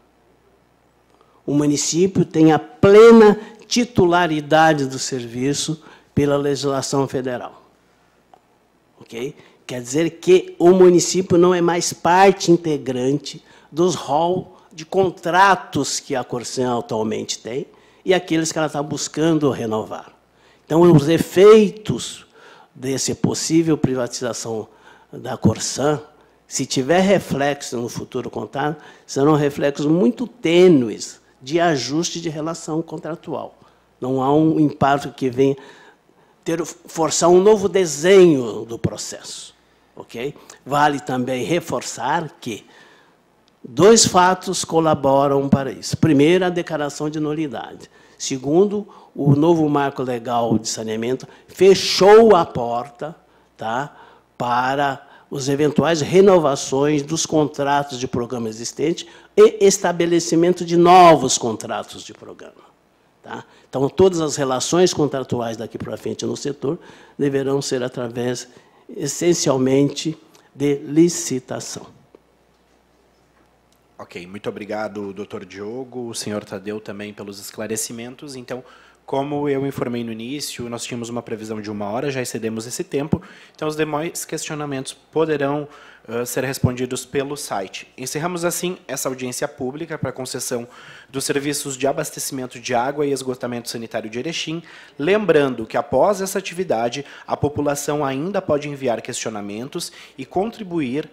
O município tem a plena titularidade do serviço pela legislação federal. Ok? Quer dizer que o município não é mais parte integrante dos rol de contratos que a Corsan atualmente tem e aqueles que ela está buscando renovar. Então, os efeitos dessa possível privatização da Corsan, se tiver reflexo no futuro contrato, serão reflexos muito tênues de ajuste de relação contratual. Não há um impacto que venha forçar um novo desenho do processo. Okay? Vale também reforçar que dois fatos colaboram para isso. Primeiro, a declaração de nulidade. Segundo, o novo marco legal de saneamento fechou a porta, tá, para as eventuais renovações dos contratos de programa existente e estabelecimento de novos contratos de programa. Tá? Então, todas as relações contratuais daqui para frente no setor deverão ser através, essencialmente, de licitação. Ok, muito obrigado, doutor Diogo, o senhor Tadeu também pelos esclarecimentos. Então, como eu informei no início, nós tínhamos uma previsão de 1 hora, já excedemos esse tempo, então os demais questionamentos poderão ser respondidos pelo site. Encerramos, assim, essa audiência pública para a concessão dos serviços de abastecimento de água e esgotamento sanitário de Erechim, lembrando que, após essa atividade, a população ainda pode enviar questionamentos e contribuir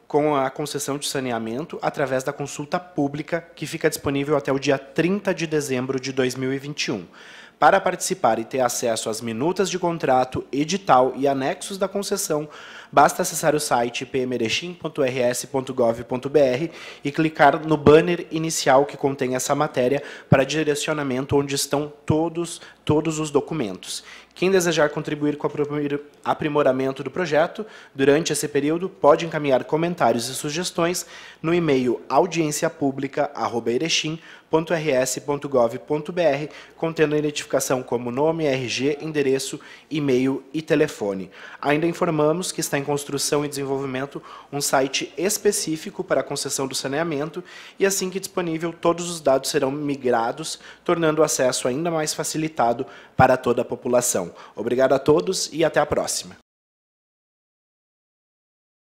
com a concessão de saneamento através da consulta pública, que fica disponível até o dia 30 de dezembro de 2021. Para participar e ter acesso às minutas de contrato, edital e anexos da concessão, basta acessar o site pmerechim.rs.gov.br e clicar no banner inicial que contém essa matéria para direcionamento onde estão todos os documentos. Quem desejar contribuir com o aprimoramento do projeto durante esse período pode encaminhar comentários e sugestões no e-mail audienciapublica@erechim.rs.gov.br, contendo a identificação como nome, RG, endereço, e-mail e telefone. Ainda informamos que está em construção e desenvolvimento um site específico para a concessão do saneamento e, assim que disponível, todos os dados serão migrados, tornando o acesso ainda mais facilitado para toda a população. Obrigado a todos e até a próxima.